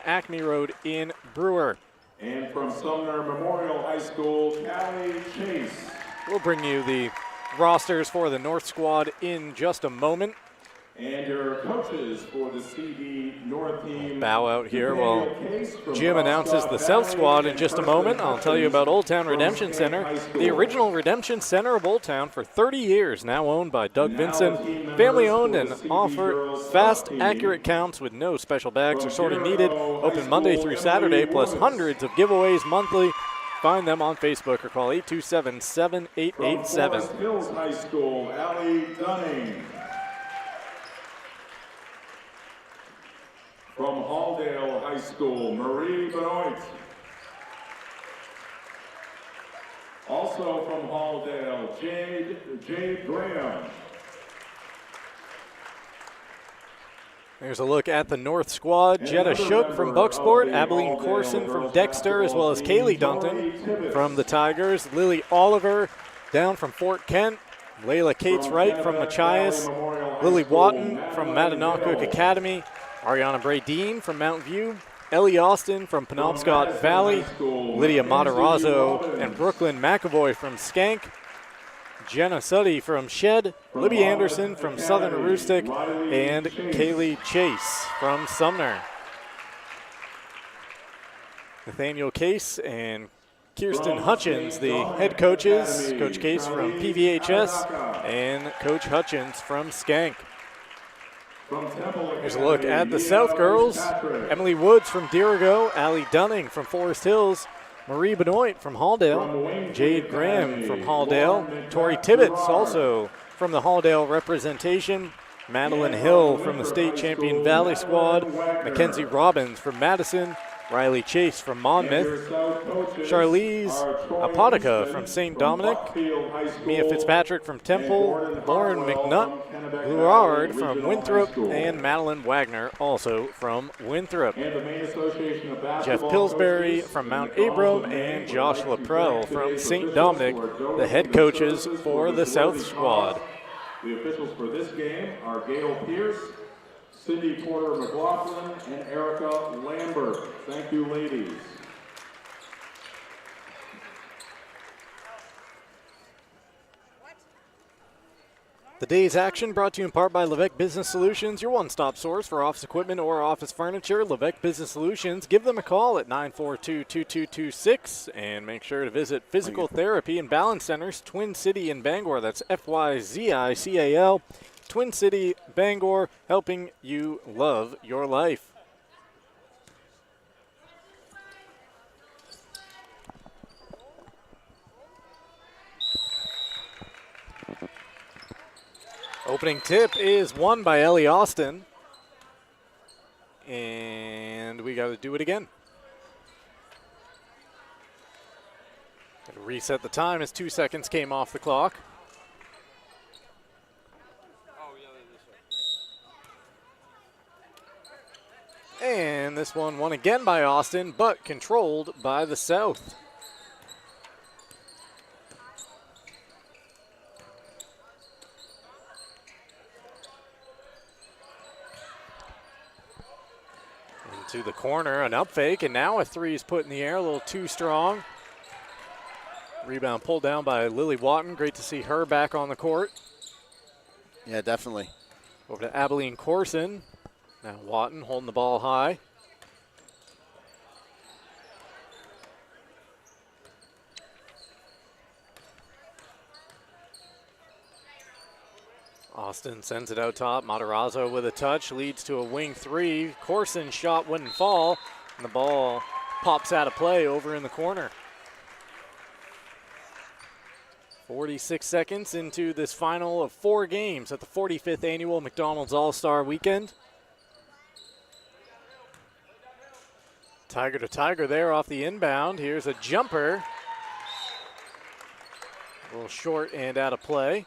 Acme Road in Brewer. And from Sumner Memorial High School, Callie Chase. We'll bring you the rosters for the North squad in just a moment. And your coaches for the CD North team. Bow out here while Jim announces the South squad in just a moment. I'll tell you about Old Town Redemption Center, the original Redemption Center of Old Town for 30 years, now owned by Doug Vinson. Family owned and offer fast, accurate counts with no special bags or sorting needed. Open Monday through Saturday, plus hundreds of giveaways monthly. Find them on Facebook or call 827-7887. From Hills High School, Allie Dunning. From Halldale High School, Marie Benoit. Also from Halldale, Jade Graham. There's a look at the North squad. Jetta Shook from Bucksport, Abilene Corson from Dexter, as well as Kaylee Dunton from the Tigers. Lily Oliver down from Fort Kent. Layla Cates Wright from Machias. Lily Watton from Mattanock Academy. Ariana Bray-Dean from Mountain View, Ellie Austin from Penobscot Valley, Lydia Matarazzo and Brooklyn McAvoy from Skank, Jenna Suddy from Shed, Libby Anderson from Southern Aroostook, and Kaylee Chase from Sumner. Nathaniel Case and Kirsten Hutchins, the head coaches, Coach Case from PVHS and Coach Hutchins from Skank. Here's a look at the South girls. Emily Woods from Dirigo, Allie Dunning from Forest Hills, Marie Benoit from Halldale, Jade Graham from Halldale, Tori Tibbetts also from the Halldale representation, Madeline Hill from the state champion Valley squad, Mackenzie Robbins from Madison, Riley Chase from Monmouth, Charlize Apotica from St. Dominic, Mia Fitzpatrick from Temple, Lauren McNutt Luard from Winthrop, and Madeline Wagner also from Winthrop. Jeff Pillsbury from Mount Abram and Josh Laprelle from St. Dominic, the head coaches for the South squad. The officials for this game are Gail Pierce, Cindy Porter McLaughlin, and Erica Lambert. Thank you, ladies. The day's action brought to you in part by Levesque Business Solutions, your one-stop source for office equipment or office furniture. Levesque Business Solutions. Give them a call at 942-2226 and make sure to visit Physical Therapy and Balance Centers, Twin City in Bangor. That's FYZICAL. Twin City, Bangor, helping you love your life. Opening tip is won by Ellie Austin. And we got to do it again. Got to reset the time as 2 seconds came off the clock. And this one won again by Austin, but controlled by the South. Into the corner, an up fake, and now a three is put in the air, a little too strong. Rebound pulled down by Lily Watton. Great to see her back on the court. Yeah, definitely. Over to Abilene Corson. Now Watton holding the ball high. Austin sends it out top. Matarazzo with a touch, leads to a wing three. Corson's shot wouldn't fall, and the ball pops out of play over in the corner. 46 seconds into this final of 4 games at the 45th annual McDonald's All-Star Weekend. Tiger to Tiger there off the inbound. Here's a jumper. A little short and out of play.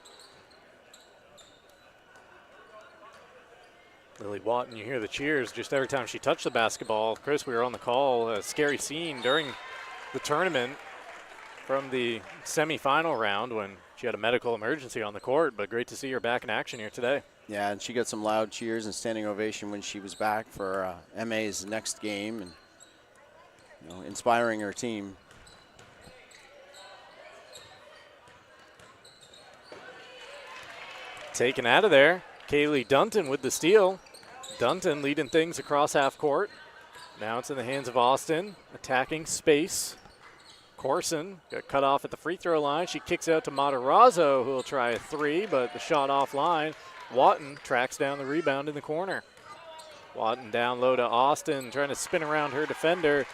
Lily Watton, you hear the cheers just every time she touched the basketball. Chris, we were on the call. A scary scene during the tournament from the semifinal round when she had a medical emergency on the court, but great to see her back in action here today. Yeah, and she got some loud cheers and standing ovation when she was back for MA's next game, and inspiring her team. Taken out of there, Kaylee Dunton with the steal. Dunton leading things across half court. Now it's in the hands of Austin, attacking space. Corson got cut off at the free throw line. She kicks out to Matarazzo, who will try a three, but the shot offline. Watton tracks down the rebound in the corner. Watton down low to Austin, trying to spin around her defender.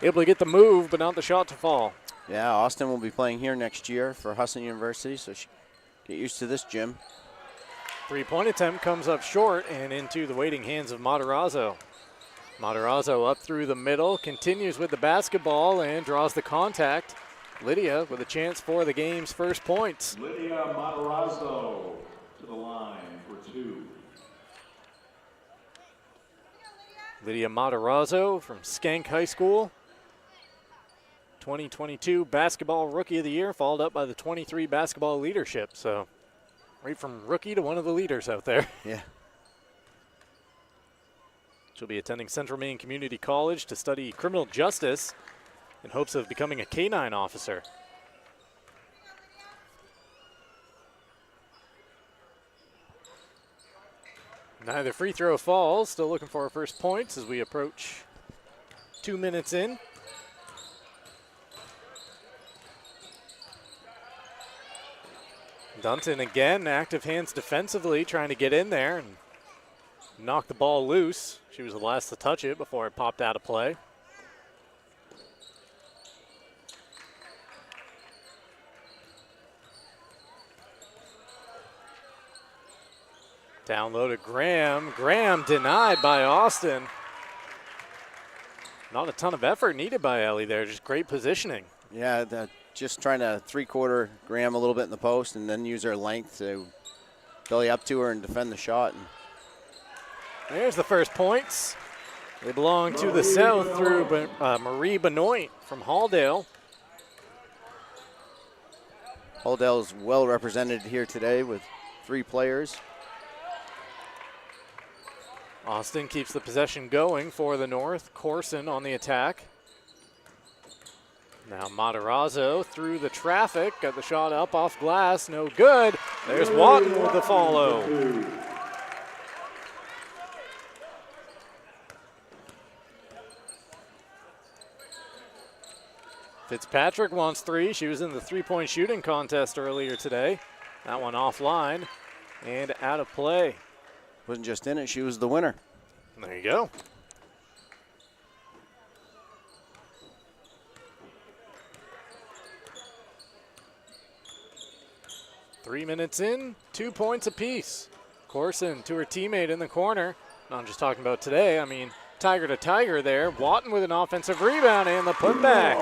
Able to get the move, but not the shot to fall. Yeah, Austin will be playing here next year for Husson University, so she get used to this gym. Three-point attempt comes up short and into the waiting hands of Matarazzo. Matarazzo up through the middle, continues with the basketball and draws the contact. Lydia with a chance for the game's first points. Lydia Matarazzo to the line for 2. Lydia Matarazzo from Skank High School. 2022 Basketball Rookie of the Year, followed up by the 23 Basketball Leadership. So right from rookie to one of the leaders out there. Yeah. She'll be attending Central Maine Community College to study criminal justice in hopes of becoming a K-9 officer. Neither free throw falls. Still looking for our first points as we approach 2 minutes in. Dunton again, active hands defensively, trying to get in there and knock the ball loose. She was the last to touch it before it popped out of play. Down low to Graham. Graham denied by Austin. Not a ton of effort needed by Ellie there, just great positioning. Yeah, just trying to three-quarter Graham a little bit in the post and then use her length to belly up to her and defend the shot. There's the first points. They belong to the South through Marie Benoit from Halldale. Halldale is well represented here today with 3 players. Austin keeps the possession going for the North. Corson on the attack. Now Matarazzo through the traffic, got the shot up off glass, no good. There's Watton with the follow. Fitzpatrick wants 3. She was in the three-point shooting contest earlier today. That one offline and out of play. Wasn't just in it, she was the winner. There you go. Three minutes in, 2 points apiece. Corson to her teammate in the corner. No, I'm just talking about today. I mean, tiger to tiger there. Watton with an offensive rebound and the putback.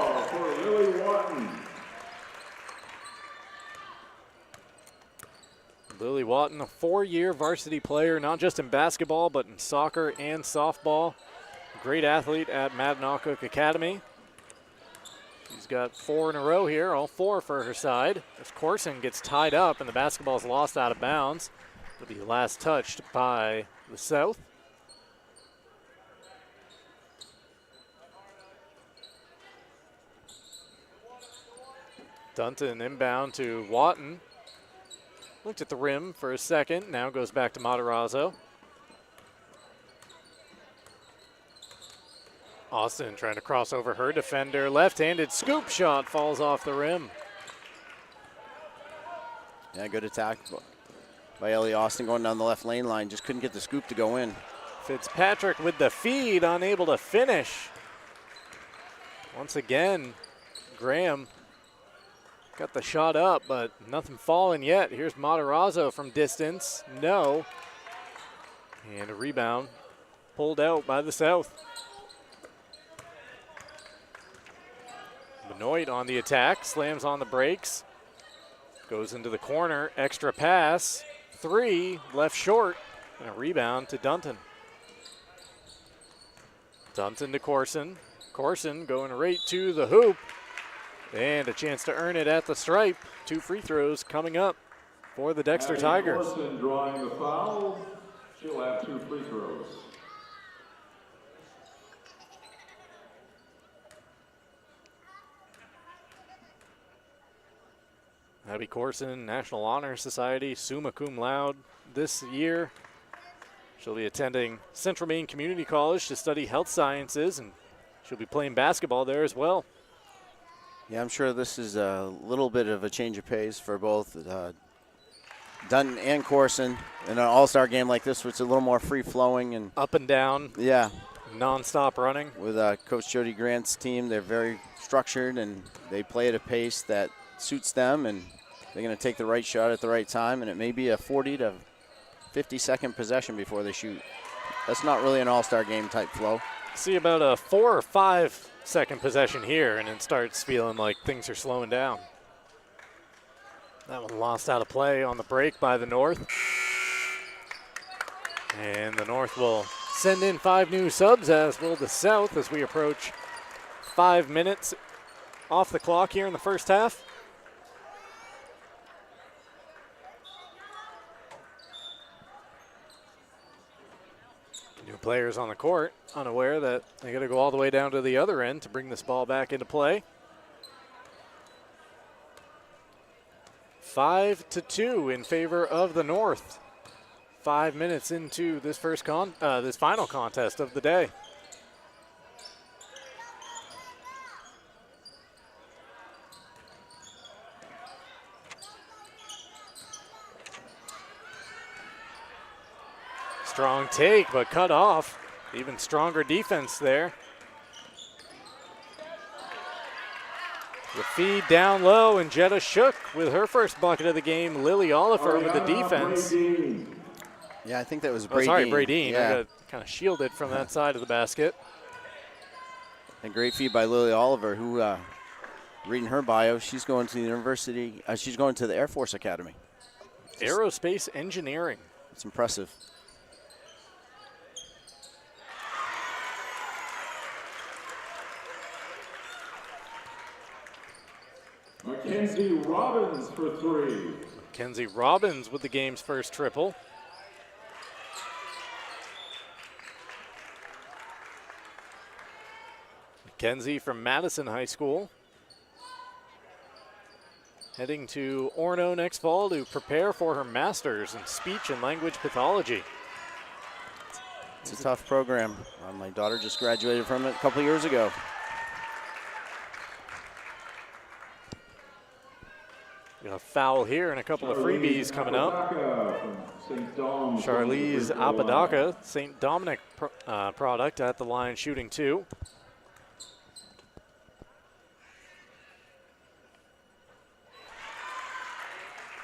Lily Watton, a 4-year varsity player, not just in basketball, but in soccer and softball. Great athlete at Madnock Academy. She's got 4 in a row here, all 4 for her side. As Corson gets tied up and the basketball is lost out of bounds. It'll be last touched by the South. Dunton inbound to Watton. Looked at the rim for a second, now goes back to Matarazzo. Austin trying to cross over her defender. Left-handed scoop shot falls off the rim. Yeah, good attack by Ellie Austin going down the left lane line. Just couldn't get the scoop to go in. Fitzpatrick with the feed, unable to finish. Once again, Graham got the shot up, but nothing falling yet. Here's Matarazzo from distance. No. And a rebound pulled out by the South. Benoit on the attack, slams on the brakes. Goes into the corner, extra pass. 3, left short, and a rebound to Dunton. Dunton to Corson. Corson going right to the hoop. And a chance to earn it at the stripe. 2 free throws coming up. for the Dexter Abby Tigers. Corson drawing the foul. She'll have 2 free throws. Abby Corson, National Honor Society, summa cum laude this year. She'll be attending Central Maine Community College to study health sciences, and she'll be playing basketball there as well. Yeah, I'm sure this is a little bit of a change of pace for both Dunton and Corson in an all-star game like this, which is a little more free-flowing and up and down. Yeah, non-stop running. With Coach Jody Grant's team, they're very structured and they play at a pace that suits them, and they're going to take the right shot at the right time, and it may be a 40 to 50-second possession before they shoot. That's not really an all-star game type flow. See about a 4 or 5 second possession here, and it starts feeling like things are slowing down. That one lost out of play on the break by the North. And the North will send in 5 new subs, as will the South, as we approach 5 minutes off the clock here in the first half. New players on the court, unaware that they got to go all the way down to the other end to bring this ball back into play. 5-2 in favor of the North. 5 minutes into this this final contest of the day. Strong take, but cut off. Even stronger defense there. The feed down low, and Jetta Shook with her first bucket of the game. Lily Oliver with the defense. Yeah, I think that was Bradeen. Oh, sorry, Bradeen. Yeah. I got kind of shielded from that side of the basket. A great feed by Lily Oliver, who, reading her bio, she's going to the university. She's going to the Air Force Academy. Aerospace engineering. It's impressive. Mackenzie Robbins for 3. Mackenzie Robbins with the game's first triple. Mackenzie from Madison High School. Heading to Orono next fall to prepare for her master's in speech and language pathology. It's a tough program. My daughter just graduated from it a couple years ago. Got a foul here and a couple of freebies coming up. Charlize Apodaca, St. Dominic product at the line, shooting 2.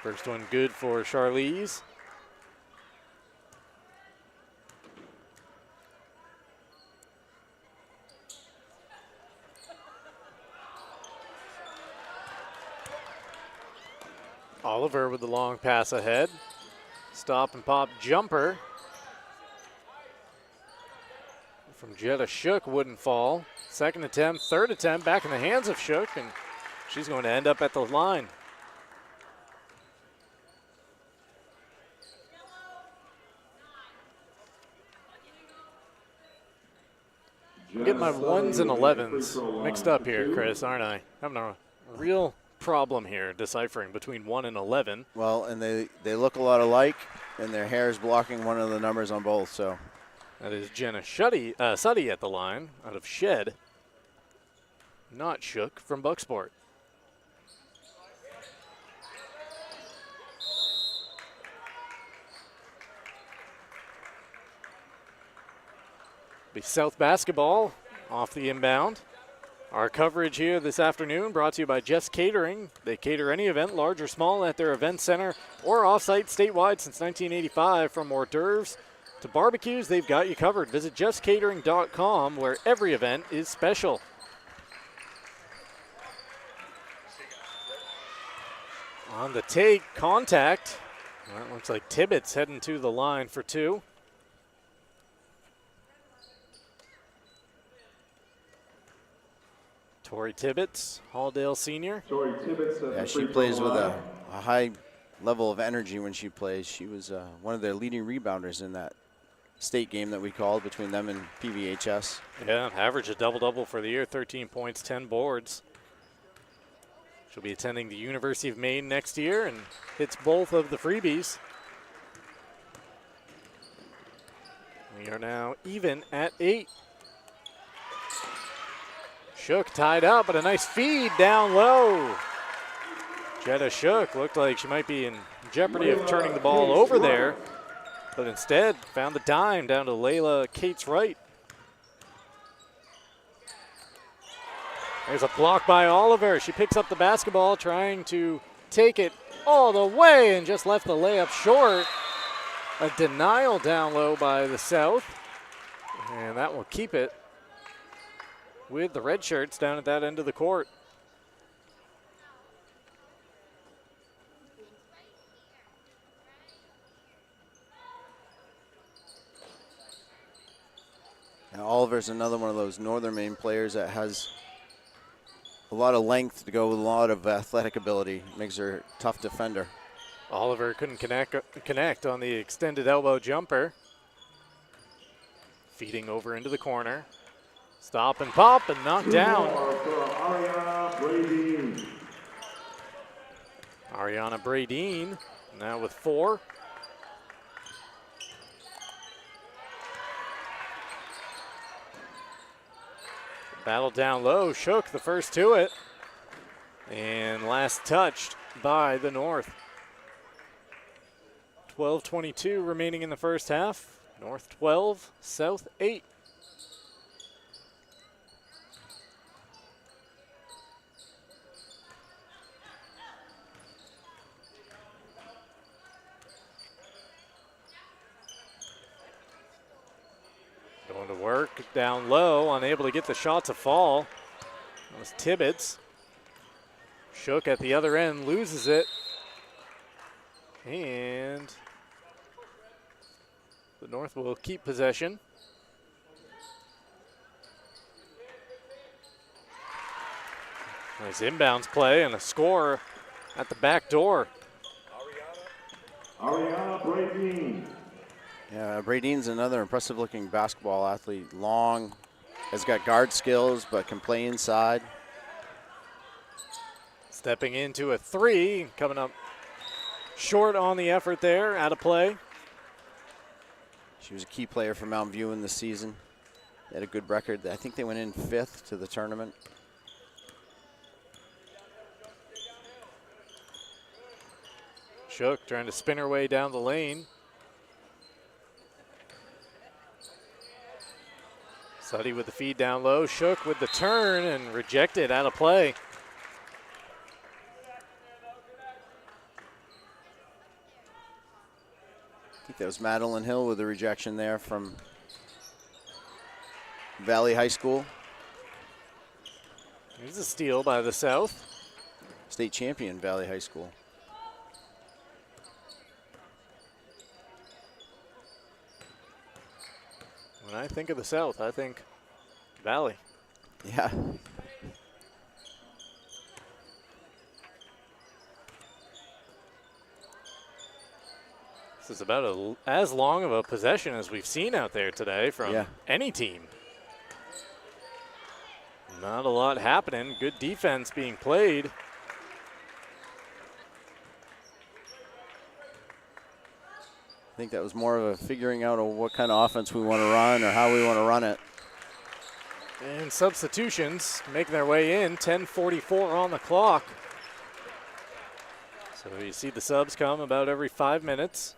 First one good for Charlize. Oliver with the long pass ahead. Stop and pop jumper from Jetta Shook wouldn't fall. Second attempt, third attempt, back in the hands of Shook, and she's going to end up at the line. I'm getting my 1s and 11s mixed up here, Chris, aren't I? Having a real problem here deciphering between 1 and 11. Well, and they look a lot alike, and their hair is blocking one of the numbers on both. So that is Jenna Suddy at the line out of Shed. Not Shook from Bucksport. Be South basketball off the inbound. Our coverage here this afternoon brought to you by Jeff's Catering. They cater any event, large or small, at their event center or off-site statewide since 1985. From hors d'oeuvres to barbecues, they've got you covered. Visit jeffscatering.com, where every event is special. On the take, contact. Well, it looks like Tibbetts heading to the line for 2. Tori Tibbetts, Halldale senior. Tori Tibbetts. Yeah, she plays with a high level of energy when she plays. She was one of their leading rebounders in that state game that we called between them and PVHS. Yeah, average a double-double for the year, 13 points, 10 boards. She'll be attending the University of Maine next year and hits both of the freebies. We are now even at 8. Shook tied up, but a nice feed down low. Jetta Shook looked like she might be in jeopardy of turning the ball over there, but instead found the dime down to Layla Cates Wright. There's a block by Oliver. She picks up the basketball, trying to take it all the way and just left the layup short. A denial down low by the South, and that will keep it with the red shirts down at that end of the court. Now Oliver's another one of those Northern Maine players that has a lot of length to go with a lot of athletic ability. Makes her a tough defender. Oliver couldn't connect on the extended elbow jumper. Feeding over into the corner. Stop and pop and knock down. Ariana Bradeen now with 4. Battle down low. Shook the first to it. And last touched by the North. 12:22 remaining in the first half. North 12, South 8. Going to work down low, unable to get the shot to fall. That was Tibbetts. Shook at the other end, loses it. And the North will keep possession. Nice inbounds play and a score at the back door. Ariana Bradeen. Yeah, Bradeen's another impressive-looking basketball athlete. Long, has got guard skills, but can play inside. Stepping into a 3, coming up short on the effort there, out of play. She was a key player for Mountain View in the season. They had a good record. I think they went in 5th to the tournament. Shook trying to spin her way down the lane. Suddy with the feed down low. Shook with the turn and rejected, out of play. I think that was Madeline Hill with the rejection there from Valley High School. Here's a steal by the South. State champion, Valley High School. When I think of the South, I think Valley. Yeah. This is about as long of a possession as we've seen out there today from any team. Not a lot happening. Good defense being played. I think that was more of a figuring out of what kind of offense we want to run or how we want to run it. And substitutions making their way in. 10:44 on the clock. So you see the subs come about every 5 minutes.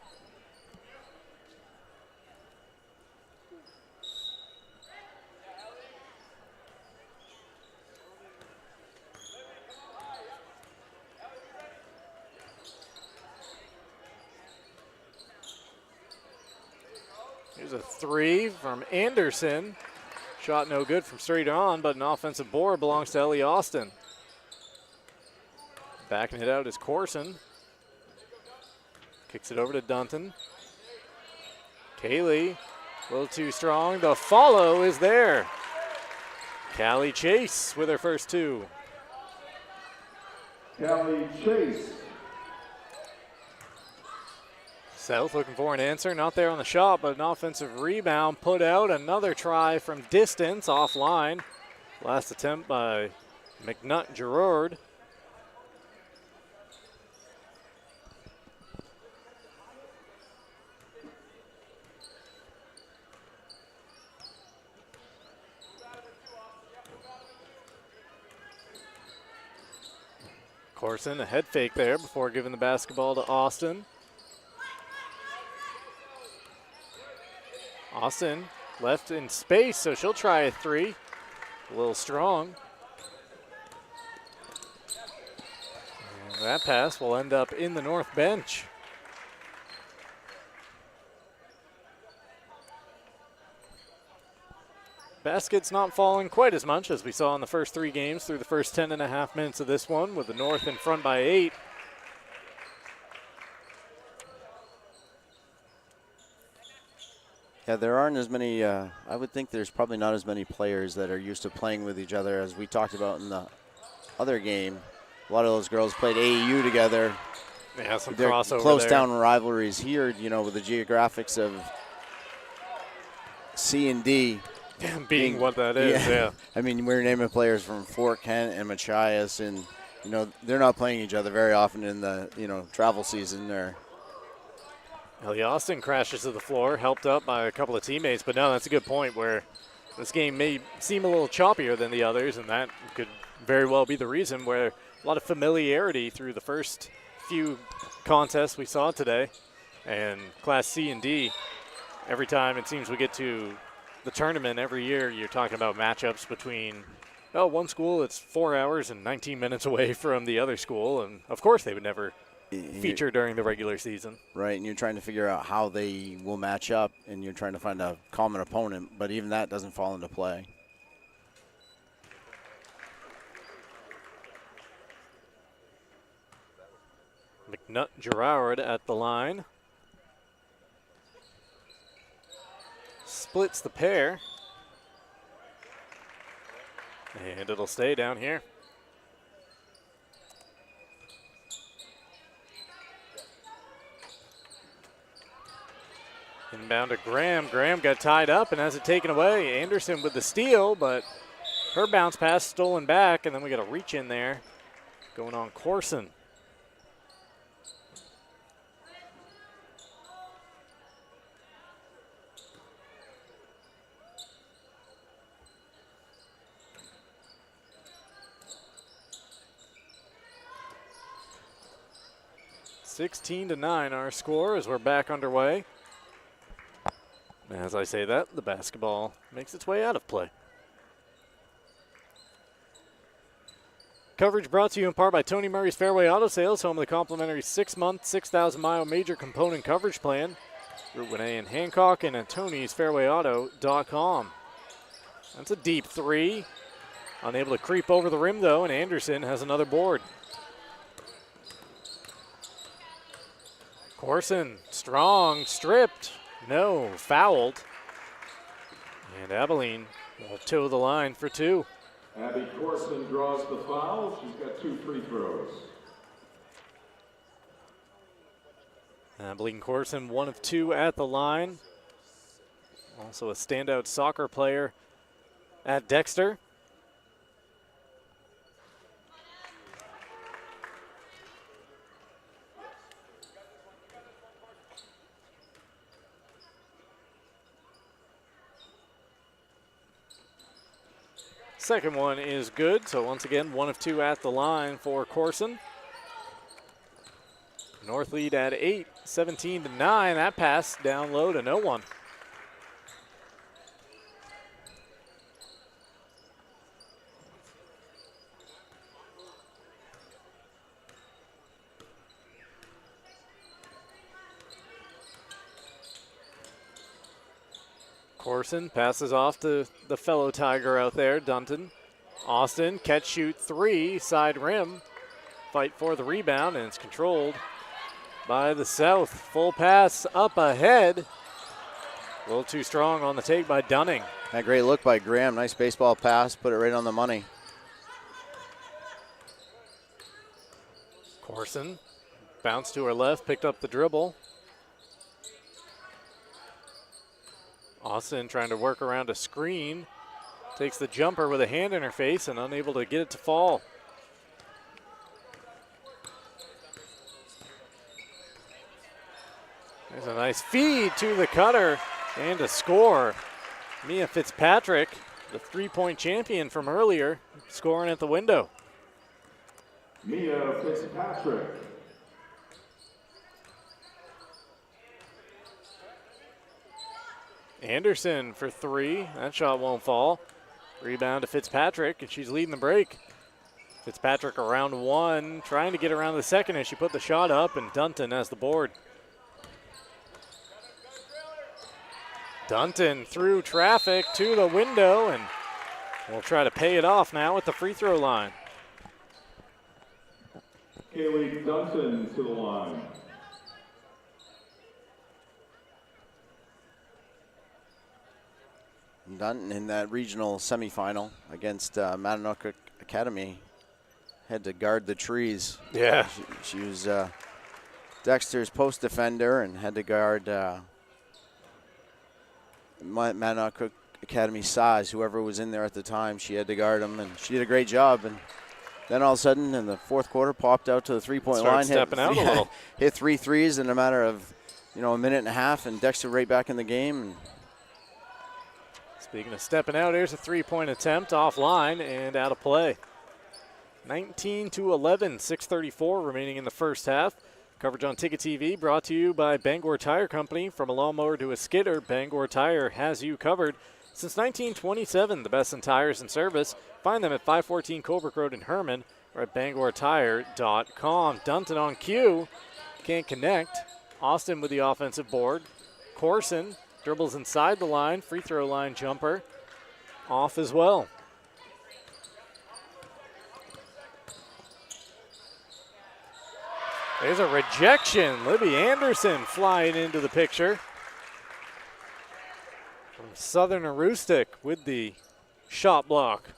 Here's a 3 from Anderson. Shot no good from straight on, but an offensive board belongs to Ellie Austin. Backing it out is Corson. Kicks it over to Dunton. Kaylee, a little too strong. The follow is there. Callie Chase with her first 2. Callie Chase. South looking for an answer, not there on the shot, but an offensive rebound put out. Another try from distance, offline. Last attempt by McNutt-Gerard. Corson, a head fake there before giving the basketball to Austin. Austin left in space, so she'll try a three. A little strong. And that pass will end up in the north bench. Basket's not falling quite as much as we saw in the first three games through the first 10.5 minutes of this one, with the North in front by 8. Yeah, there aren't as many, I would think there's probably not as many players that are used to playing with each other as we talked about in the other game. A lot of those girls played AAU together. Yeah, some They're crossover close there. down rivalries here, you know, with the geographics of C and D. Being what that is, yeah. I mean, we're naming players from Fort Kent and Machias, and, you know, they're not playing each other very often in the, you know, travel season there. Ellie Austin crashes to the floor, helped up by a couple of teammates, but no, that's a good point where this game may seem a little choppier than the others, and that could very well be the reason, where a lot of familiarity through the first few contests we saw today. And Class C and D, every time it seems we get to the tournament every year, you're talking about matchups between, oh, one school it's 4 hours and 19 minutes away from the other school, and of course they would never feature during the regular season. Right, and you're trying to figure out how they will match up, and you're trying to find a common opponent, but even that doesn't fall into play. McNutt-Gerard at the line. Splits the pair. And it'll stay down here. Inbound to Graham. Graham got tied up and has it taken away. Anderson with the steal, but her bounce pass stolen back, and then we got a reach in there going on Corson. (16-9) our score as we're back underway. As I say that, the basketball makes its way out of play. Coverage brought to you in part by Tony Murray's Fairway Auto Sales, home of the complimentary 6-month, 6,000-mile major component coverage plan. Route 1A in Hancock and at Tony'sFairwayAuto.com. That's a deep three. Unable to creep over the rim, though, and Anderson has another board. Corson, strong, stripped. No, fouled. And Abilene will toe the line for two. Abby Corson draws the foul. She's got 2 free throws. Abilene Corson, 1 of 2 at the line. Also a standout soccer player at Dexter. Second one is good, so once again, 1 of 2 at the line for Corson. North lead at 8, 17-9. That pass down low to no one. Corson passes off to the fellow Tiger out there, Dunton. Austin, catch, shoot, 3, side rim. Fight for the rebound, and it's controlled by the South. Full pass up ahead. A little too strong on the take by Dunning. That great look by Graham. Nice baseball pass, put it right on the money. Corson bounced to her left, picked up the dribble. Austin trying to work around a screen. Takes the jumper with a hand in her face and unable to get it to fall. There's a nice feed to the cutter and a score. Mia Fitzpatrick, the three-point champion from earlier, scoring at the window. Mia Fitzpatrick. Anderson for three. That shot won't fall. Rebound to Fitzpatrick, and she's leading the break. Fitzpatrick around one, trying to get around the second as she put the shot up, and Dunton has the board. Dunton through traffic to the window, and we'll try to pay it off now at the free throw line. Kaylee Dunton to the line. Dunton in that regional semifinal against Matanoka Academy had to guard the trees. Yeah. She was Dexter's post defender and had to guard Matanoka Academy size. Whoever was in there at the time, she had to guard them, and she did a great job. And then all of a sudden in the fourth quarter, popped out to the three-point line. Stepping out a little. Hit 3 threes in a matter of, a minute and a half, and Dexter right back in the game. And speaking of stepping out, here's a three-point attempt offline and out of play. 19-11, 6:34 remaining in the first half. Coverage on Ticket TV brought to you by Bangor Tire Company. From a lawnmower to a skidder, Bangor Tire has you covered. Since 1927, the best in tires and service. Find them at 514 Colebrook Road in Herman or at bangortire.com. Dunton on cue, can't connect. Austin with the offensive board. Corson dribbles inside the line, free throw line jumper, off as well. There's a rejection. Libby Anderson flying into the picture. From Southern Aroostook with the shot block.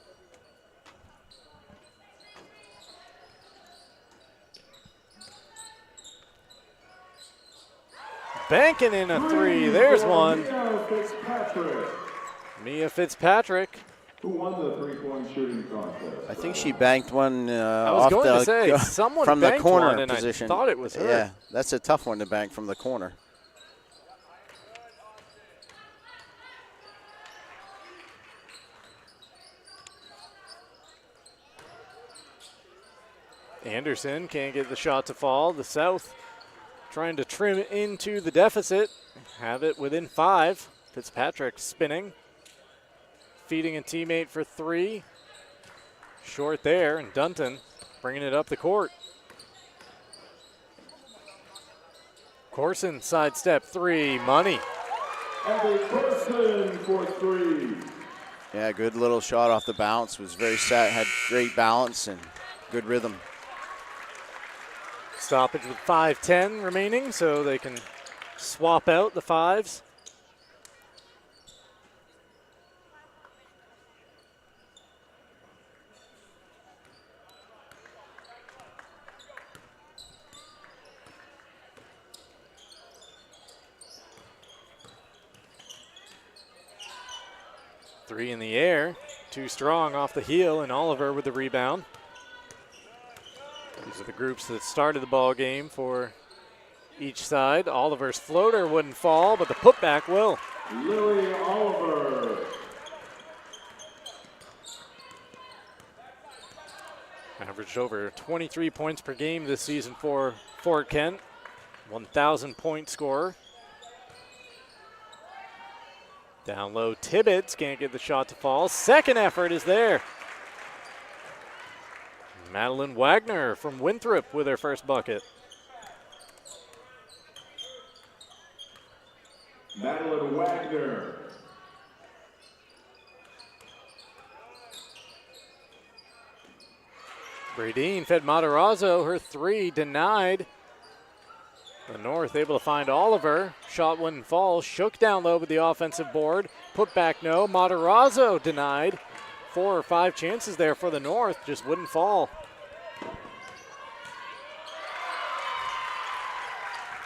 Banking in a three. There's one. Mia Fitzpatrick. Who won the three-point shooting contest? I think she banked one I was off going the to say, someone from the banked corner one, and position. I thought it was her. Yeah, that's a tough one to bank from the corner. Anderson can't get the shot to fall. The South trying to trim into the deficit. Have it within 5. Fitzpatrick spinning. Feeding a teammate for 3. Short there, and Dunton bringing it up the court. Corson sidestep 3, money. Abby Corson for 3. Yeah, good little shot off the bounce. Was very set, had great balance and good rhythm. Stoppage with 5:10 remaining, so they can swap out the 5s. Three in the air, too strong off the heel, and Oliver with the rebound. These are the groups that started the ball game for each side. Oliver's floater wouldn't fall, but the putback will. Lily Oliver. Averaged over 23 points per game this season for Fort Kent. 1,000-point scorer. Down low, Tibbetts can't get the shot to fall. Second effort is there. Madeline Wagner from Winthrop with her first bucket. Madeline Wagner. Bradeen fed Matarazzo, her 3 denied. The North able to find Oliver. Shot wouldn't fall. Shook down low with the offensive board. Put back no. Matarazzo denied. 4 or 5 chances there for the North. Just wouldn't fall.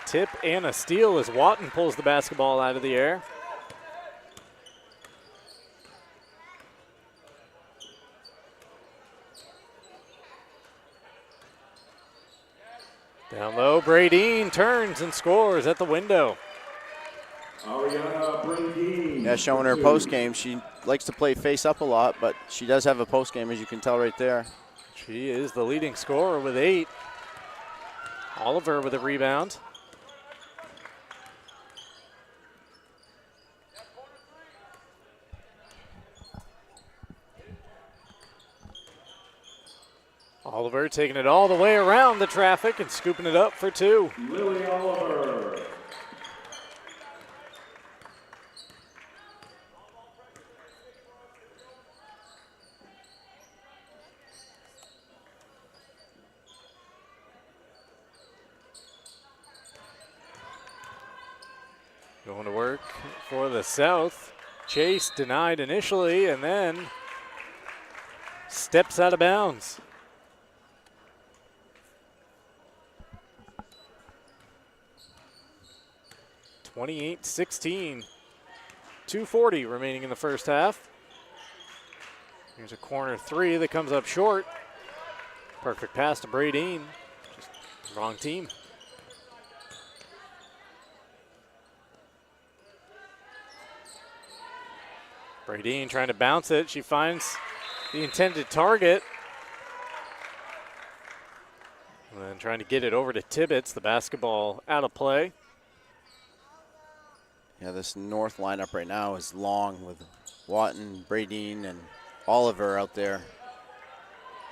Tip and a steal as Watton pulls the basketball out of the air. Down low, Bradeen turns and scores at the window. Ariana Brandine. Yeah, showing her post game. She likes to play face up a lot, but she does have a post game, as you can tell right there. She is the leading scorer with 8. Oliver with a rebound. Oliver taking it all the way around the traffic and scooping it up for 2. Lily Oliver. Going to work for the South. Chase denied initially and then steps out of bounds. (28-16). 2:40 remaining in the first half. Here's a corner 3 that comes up short. Perfect pass to Bradeen. Just wrong team. Bradeen trying to bounce it. She finds the intended target. And then trying to get it over to Tibbetts. The basketball out of play. Yeah, this North lineup right now is long with Watton, Bradeen, and Oliver out there.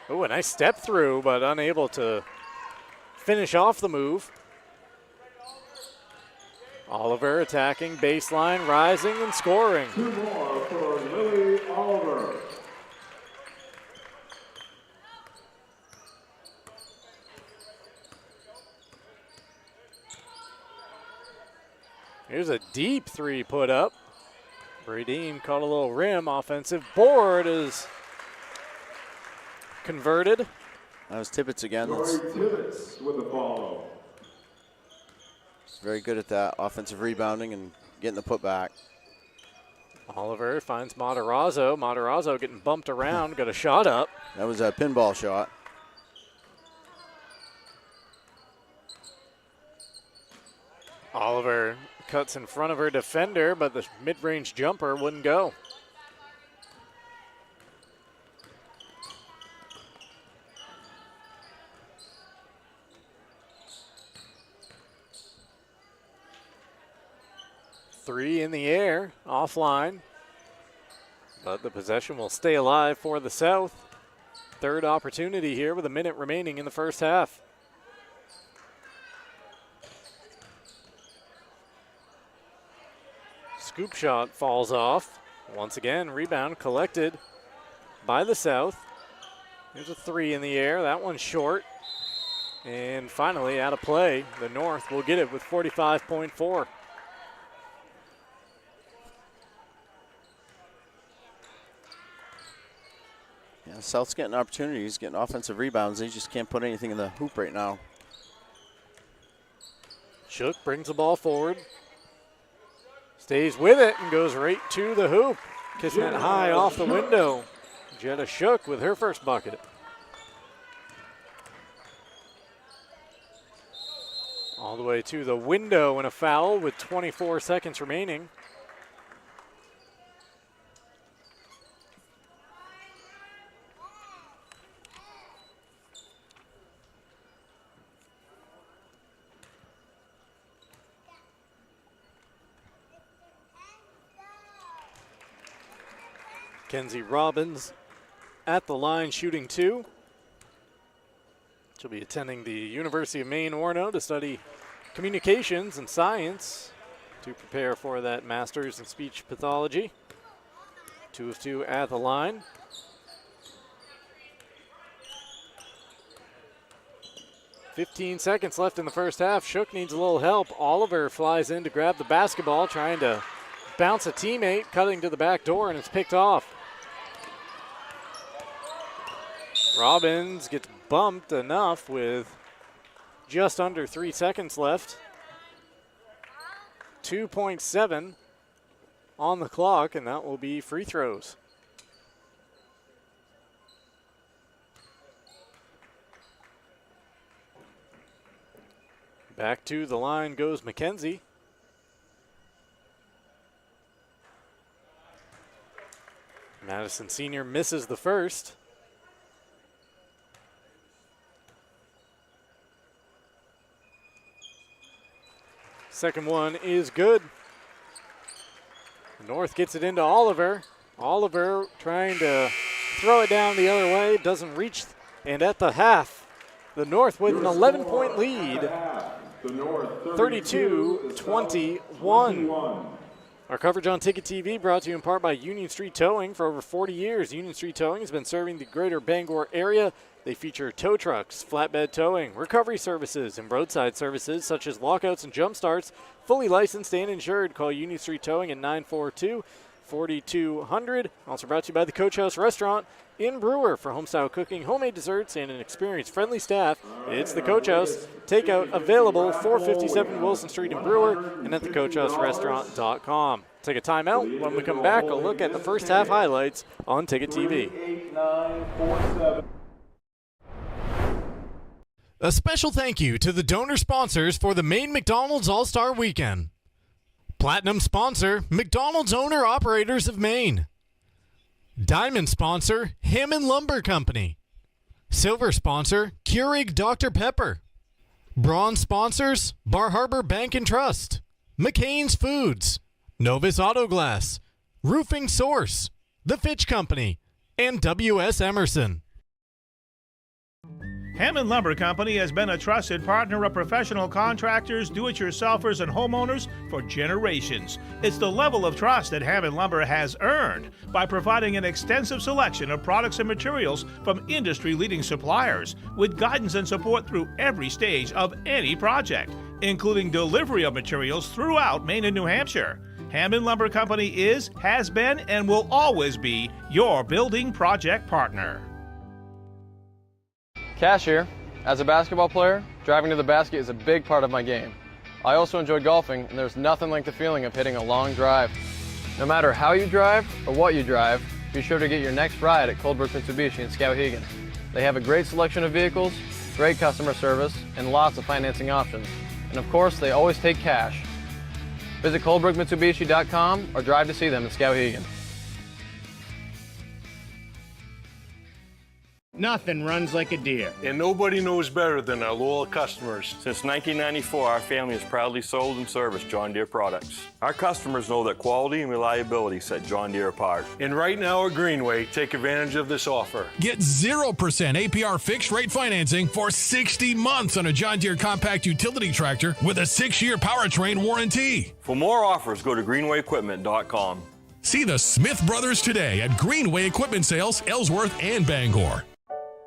Oh, a nice step through, but unable to finish off the move. Oliver attacking, baseline, rising and scoring. 2 more for Lily Oliver. Here's a deep 3 put up. Bradeen caught a little rim. Offensive board is converted. That was Tibbetts again. Jory Tibbetts with the follow. Very good at that offensive rebounding and getting the putback. Oliver finds Matarazzo. Matarazzo getting bumped around, got a shot up. That was a pinball shot. Oliver cuts in front of her defender, but the mid-range jumper wouldn't go. Three in the air, offline. But the possession will stay alive for the South. Third opportunity here with a minute remaining in the first half. Scoop shot falls off. Once again, rebound collected by the South. There's a 3 in the air. That one's short. And finally, out of play. The North will get it with 45.4. Yeah, South's getting opportunities, getting offensive rebounds. They just can't put anything in the hoop right now. Shook brings the ball forward. Stays with it and goes right to the hoop. Kissing it high off the window. Jetta Shook with her first bucket. All the way to the window and a foul with 24 seconds remaining. Kenzie Robbins at the line shooting 2. She'll be attending the University of Maine, Orono to study communications and science to prepare for that master's in speech pathology. 2 of 2 at the line. .15 seconds left in the first half. Shook needs a little help. Oliver flies in to grab the basketball, trying to bounce a teammate, cutting to the back door, and it's picked off. Robbins gets bumped enough with just under 3 seconds left. 2.7 on the clock, and that will be free throws. Back to the line goes McKenzie. Madison Senior misses the first. Second one is good. North gets it into Oliver. Oliver trying to throw it down the other way, doesn't reach. And at the half, the North with an 11-point lead, 32-21. Our coverage on Ticket TV brought to you in part by Union Street Towing. For over 40 years, Union Street Towing has been serving the greater Bangor area. They feature tow trucks, flatbed towing, recovery services, and roadside services such as lockouts and jump starts. Fully licensed and insured. Call Union Street Towing at 942-4200. Also brought to you by the Coach House Restaurant in Brewer for homestyle cooking, homemade desserts, and an experienced, friendly staff. It's the Coach House. Takeout available, 457 Wilson Street in Brewer and at thecoachhouserestaurant.com. Take a timeout. When we come back, a look at the first half highlights on Ticket TV. A special thank you to the donor sponsors for the Maine McDonald's All-Star Weekend. Platinum sponsor, McDonald's Owner-Operators of Maine. Diamond sponsor, Hammond Lumber Company. Silver sponsor, Keurig Dr. Pepper. Bronze sponsors, Bar Harbor Bank and Trust. McCain's Foods. Novus Auto Glass. Roofing Source. The Fitch Company. And W.S. Emerson. Hammond Lumber Company has been a trusted partner of professional contractors, do-it-yourselfers, and homeowners for generations. It's the level of trust that Hammond Lumber has earned by providing an extensive selection of products and materials from industry-leading suppliers with guidance and support through every stage of any project, including delivery of materials throughout Maine and New Hampshire. Hammond Lumber Company is, has been, and will always be your building project partner. Cashier. As a basketball player, driving to the basket is a big part of my game. I also enjoy golfing, and there's nothing like the feeling of hitting a long drive. No matter how you drive or what you drive, be sure to get your next ride at Coldbrook Mitsubishi in Skowhegan. They have a great selection of vehicles, great customer service, and lots of financing options. And of course, they always take cash. Visit coldbrookmitsubishi.com or drive to see them in Skowhegan. Nothing runs like a deer. And nobody knows better than our loyal customers. Since 1994, our family has proudly sold and serviced John Deere products. Our customers know that quality and reliability set John Deere apart. And right now at Greenway, take advantage of this offer. Get 0% APR fixed rate financing for 60 months on a John Deere compact utility tractor with a 6-year powertrain warranty. For more offers, go to greenwayequipment.com. See the Smith Brothers today at Greenway Equipment Sales, Ellsworth, and Bangor.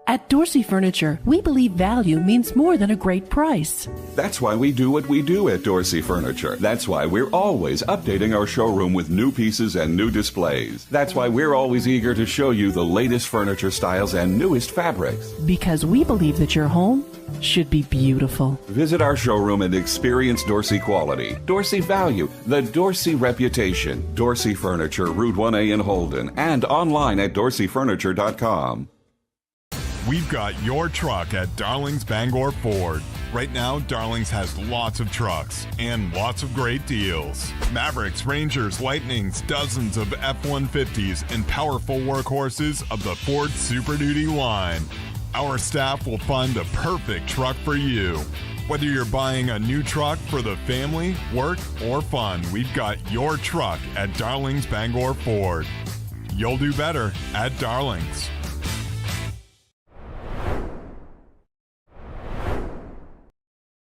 At Dorsey Furniture, we believe value means more than a great price. That's why we do what we do at Dorsey Furniture. That's why we're always updating our showroom with new pieces and new displays. That's why we're always eager to show you the latest furniture styles and newest fabrics. Because we believe that your home should be beautiful. Visit our showroom and experience Dorsey quality, Dorsey value, the Dorsey reputation. Dorsey Furniture, Route 1A in Holden, and online at dorseyfurniture.com. We've got your truck at Darling's Bangor Ford. Right now, Darling's has lots of trucks and lots of great deals. Mavericks, Rangers, Lightnings, dozens of F-150s, and powerful workhorses of the Ford Super Duty line. Our staff will fund a perfect truck for you. Whether you're buying a new truck for the family, work, or fun, we've got your truck at Darling's Bangor Ford. You'll do better at Darling's.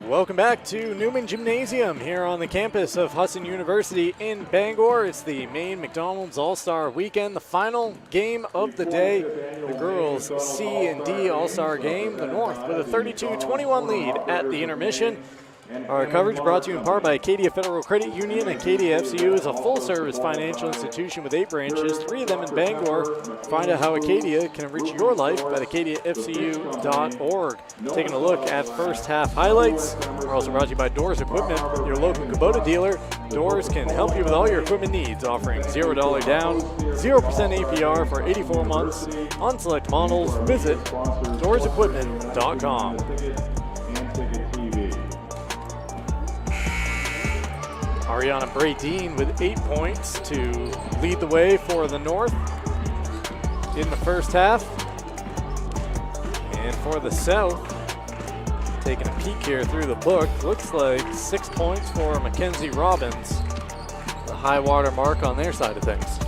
Welcome back to Newman Gymnasium here on the campus of Hudson University in Bangor. It's the Maine McDonald's All-Star Weekend, the final game of the day. The girls' C and D All-Star game. The North with a 32-21 lead at the intermission. Our coverage brought to you in part by Acadia Federal Credit Union. Acadia FCU is a full-service financial institution with 8 branches, 3 of them in Bangor. Find out how Acadia can enrich your life at acadiafcu.org. Taking a look at first half highlights. We're also brought to you by Doors Equipment, your local Kubota dealer. Doors can help you with all your equipment needs, offering $0 down, 0% APR for 84 months on select models. Visit doorsequipment.com. Ariana Bradeen with 8 points to lead the way for the North in the first half. And for the South, taking a peek here through the book, looks like 6 points for Mackenzie Robbins, the high water mark on their side of things.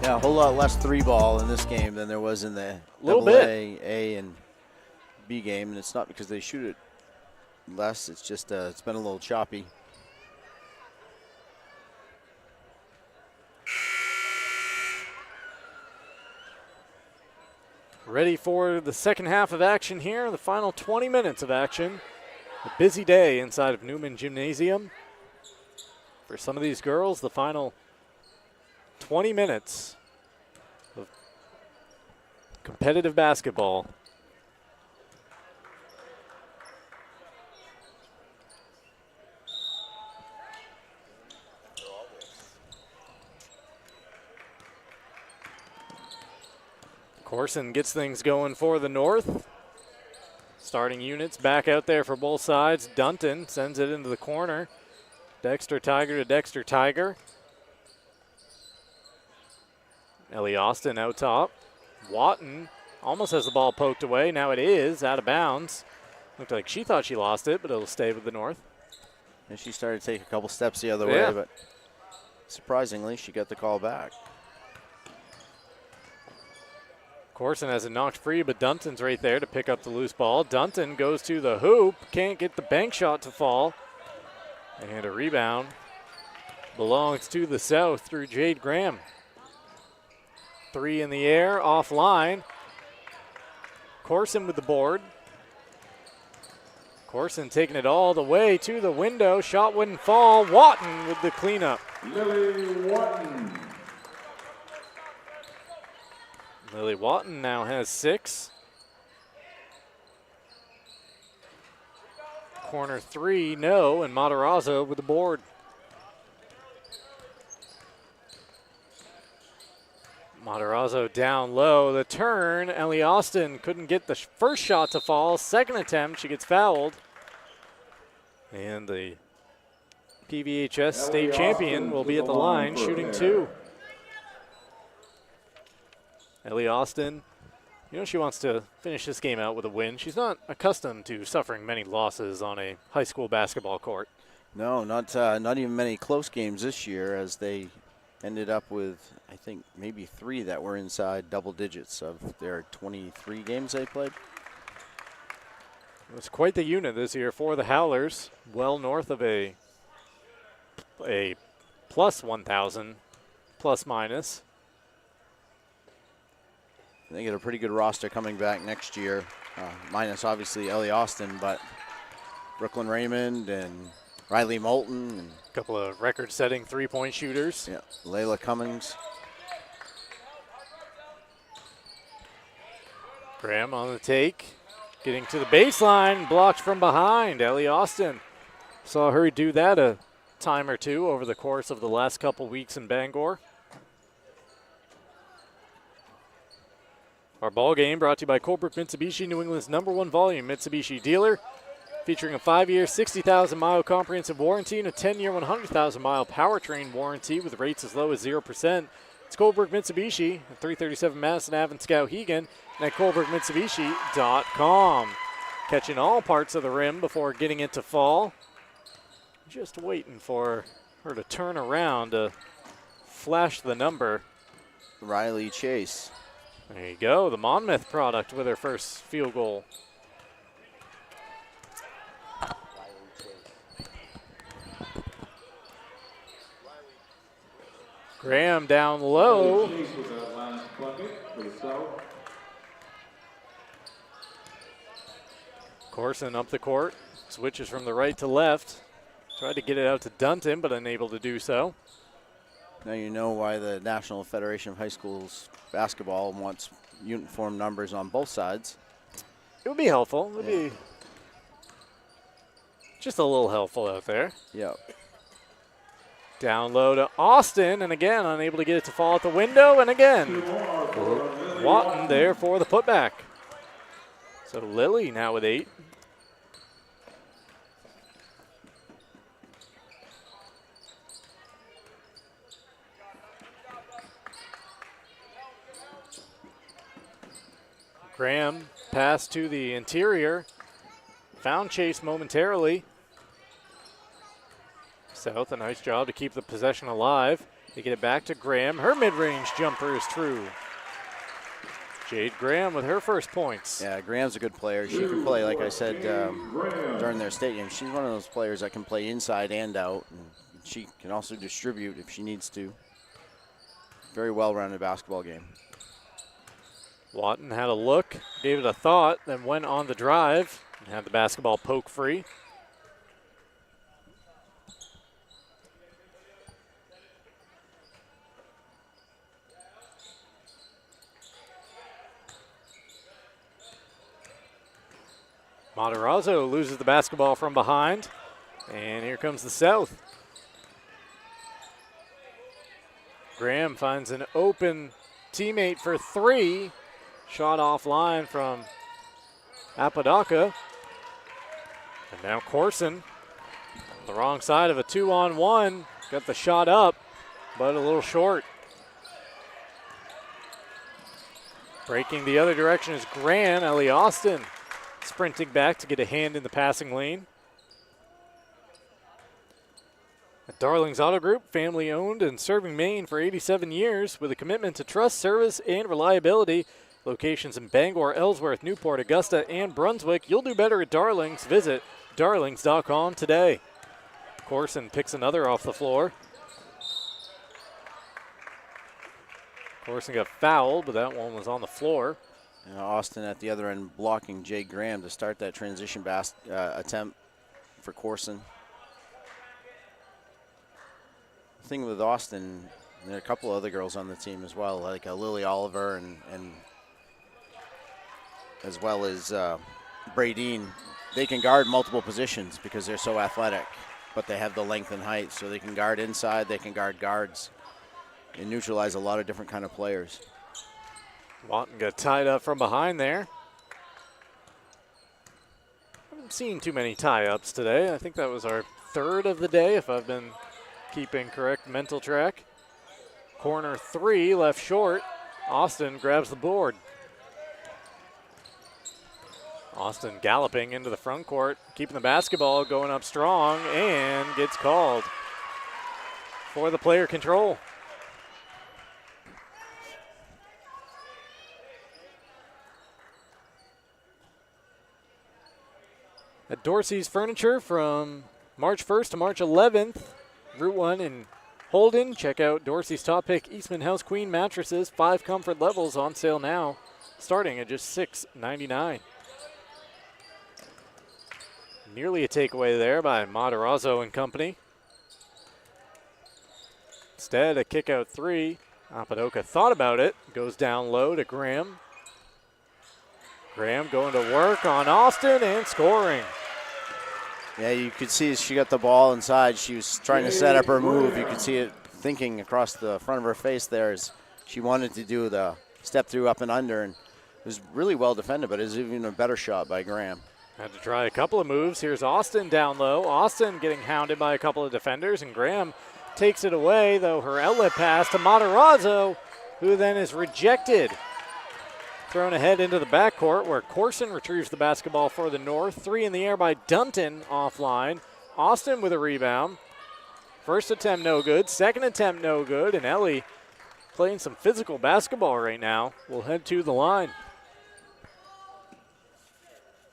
Yeah, a whole lot less three ball in this game than there was in the A and B game, and it's not because they shoot it less. It's just it's been a little choppy. Ready for the second half of action here, the final 20 minutes of action. A busy day inside of Newman Gymnasium. For some of these girls, the final 20 minutes of competitive basketball. Corson gets things going for the North. Starting units back out there for both sides. Dunton sends it into the corner. Dexter Tiger to Dexter Tiger. Ellie Austin out top. Watton almost has the ball poked away. Now it is out of bounds. Looked like she thought she lost it, but it'll stay with the North. And she started to take a couple steps the other way, but surprisingly, she got the call back. Corson has it knocked free, but Dunton's right there to pick up the loose ball. Dunton goes to the hoop, can't get the bank shot to fall. And a rebound belongs to the South through Jade Graham. 3 in the air, offline. Corson with the board. Corson taking it all the way to the window. Shot wouldn't fall. Watton with the cleanup. Lily Watton. Lily Watton now has 6. Corner 3, no, and Matarazzo with the board. Matarazzo down low. The turn, Ellie Austin couldn't get the first shot to fall. Second attempt, she gets fouled. And the PVHS state champion will be at the line shooting 2. Ellie Austin, you know she wants to finish this game out with a win. She's not accustomed to suffering many losses on a high school basketball court. No, not even many close games this year, as they ended up with, I think, maybe 3 that were inside double digits of their 23 games they played. It was quite the unit this year for the Howlers, well north of a plus 1,000 plus minus. They get a pretty good roster coming back next year, minus obviously Ellie Austin, but Brooklyn Raymond and Riley Moulton. And a couple of record-setting three-point shooters. Yeah, Layla Cummings. Graham on the take, getting to the baseline, blocked from behind. Ellie Austin saw her do that a time or two over the course of the last couple weeks in Bangor. Our ball game brought to you by Colebrook Mitsubishi, New England's #1 volume Mitsubishi dealer, featuring a 5-year, 60,000-mile comprehensive warranty and a 10-year, 100,000-mile powertrain warranty with rates as low as 0%. It's Colebrook Mitsubishi at 337 Madison Ave in Skowhegan and at ColebrookMitsubishi.com. Catching all parts of the rim before getting it to fall. Just waiting for her to turn around to flash the number. Riley Chase. There you go, the Monmouth product with her first field goal. Graham down low. Corson up the court, switches from the right to left. Tried to get it out to Dunton, but unable to do so. Now you know why the National Federation of High Schools Basketball wants uniform numbers on both sides. It would be helpful. It would be just a little helpful out there. Yep. Down low to Austin, and again, unable to get it to fall out the window, and again, Watton there for the putback. So Lily now with 8. Graham pass to the interior. Found Chase momentarily. South, a nice job to keep the possession alive. They get it back to Graham. Her mid-range jumper is true. Jade Graham with her first points. Yeah, Graham's a good player. She can play, like I said during their state game. She's one of those players that can play inside and out. And she can also distribute if she needs to. Very well-rounded basketball game. Watton had a look, gave it a thought, then went on the drive and had the basketball poke free. Matarazzo loses the basketball from behind, and here comes the South. Graham finds an open teammate for three. Shot offline from Apodaca. And now Corson, on the wrong side of a 2-on-1, got the shot up, but a little short. Breaking the other direction is Graham. Ellie Austin sprinting back to get a hand in the passing lane. At Darling's Auto Group, family owned and serving Maine for 87 years with a commitment to trust, service, and reliability. Locations in Bangor, Ellsworth, Newport, Augusta, and Brunswick. You'll do better at Darling's. Visit darlings.com today. Corson picks another off the floor. Corson got fouled, but that one was on the floor. And Austin at the other end blocking Jay Graham to start that transition attempt for Corson. The thing with Austin, there are a couple other girls on the team as well, like Lily Oliver and as well as Bradeen. They can guard multiple positions because they're so athletic, but they have the length and height, so they can guard inside, they can guard guards, and neutralize a lot of different kind of players. Watton got tied up from behind there. Haven't seen too many tie-ups today. I think that was our third of the day, if I've been keeping correct mental track. Corner three, left short. Austin grabs the board. Austin galloping into the front court, keeping the basketball, going up strong, and gets called for the player control. At Dorsey's Furniture from March 1st to March 11th, Route 1 in Holden. Check out Dorsey's Top Pick Eastman House Queen mattresses, 5 comfort levels on sale now, starting at just $6.99. Nearly a takeaway there by Matarazzo and company. Instead, a kick out three. Apodaca thought about it, goes down low to Graham. Graham going to work on Austin and scoring. Yeah, you could see as she got the ball inside, she was trying to set up her move. You could see it thinking across the front of her face there as she wanted to do the step through up and under, and it was really well defended, but it was even a better shot by Graham. Had to try a couple of moves. Here's Austin down low. Austin getting hounded by a couple of defenders, and Graham takes it away, though her outlet pass to Matarazzo, who then is rejected. Thrown ahead into the backcourt where Corson retrieves the basketball for the North. 3 in the air by Dunton offline. Austin with a rebound. First attempt no good. Second attempt no good. And Ellie playing some physical basketball right now. Will head to the line.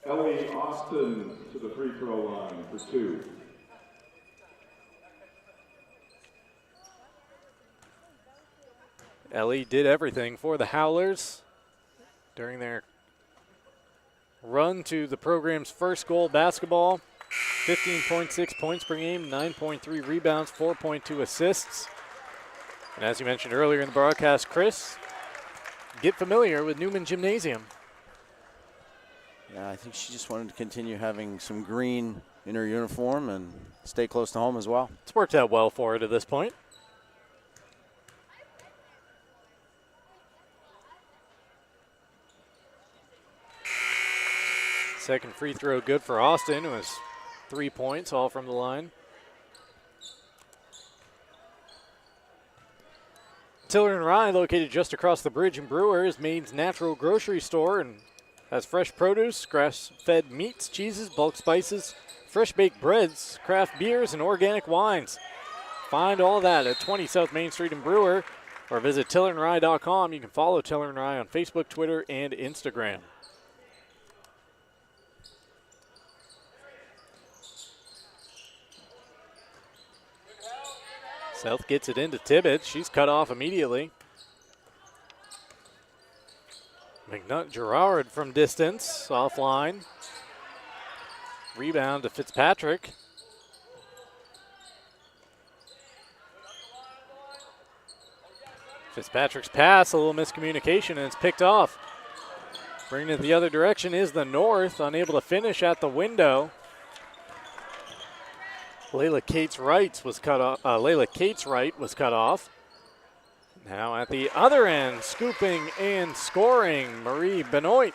Ellie Austin to the free throw line for 2. Ellie did everything for the Howlers during their run to the program's first goal basketball. 15.6 points per game, 9.3 rebounds, 4.2 assists. And as you mentioned earlier in the broadcast, Chris, get familiar with Newman Gymnasium. Yeah, I think she just wanted to continue having some green in her uniform and stay close to home as well. It's worked out well for her to this point. Second free throw good for Austin. It was 3 points, all from the line. Tiller and Rye, located just across the bridge in Brewer, is Maine's natural grocery store and has fresh produce, grass-fed meats, cheeses, bulk spices, fresh baked breads, craft beers, and organic wines. Find all that at 20 South Main Street in Brewer or visit tillerandrye.com. You can follow Tiller and Rye on Facebook, Twitter, and Instagram. South gets it into Tibbetts. She's cut off immediately. McNutt-Gerard from distance, offline. Rebound to Fitzpatrick. Fitzpatrick's pass, a little miscommunication, and it's picked off. Bringing it the other direction is the North, unable to finish at the window. Layla Cates-Wright was cut off. Now at the other end, scooping and scoring, Marie Benoit.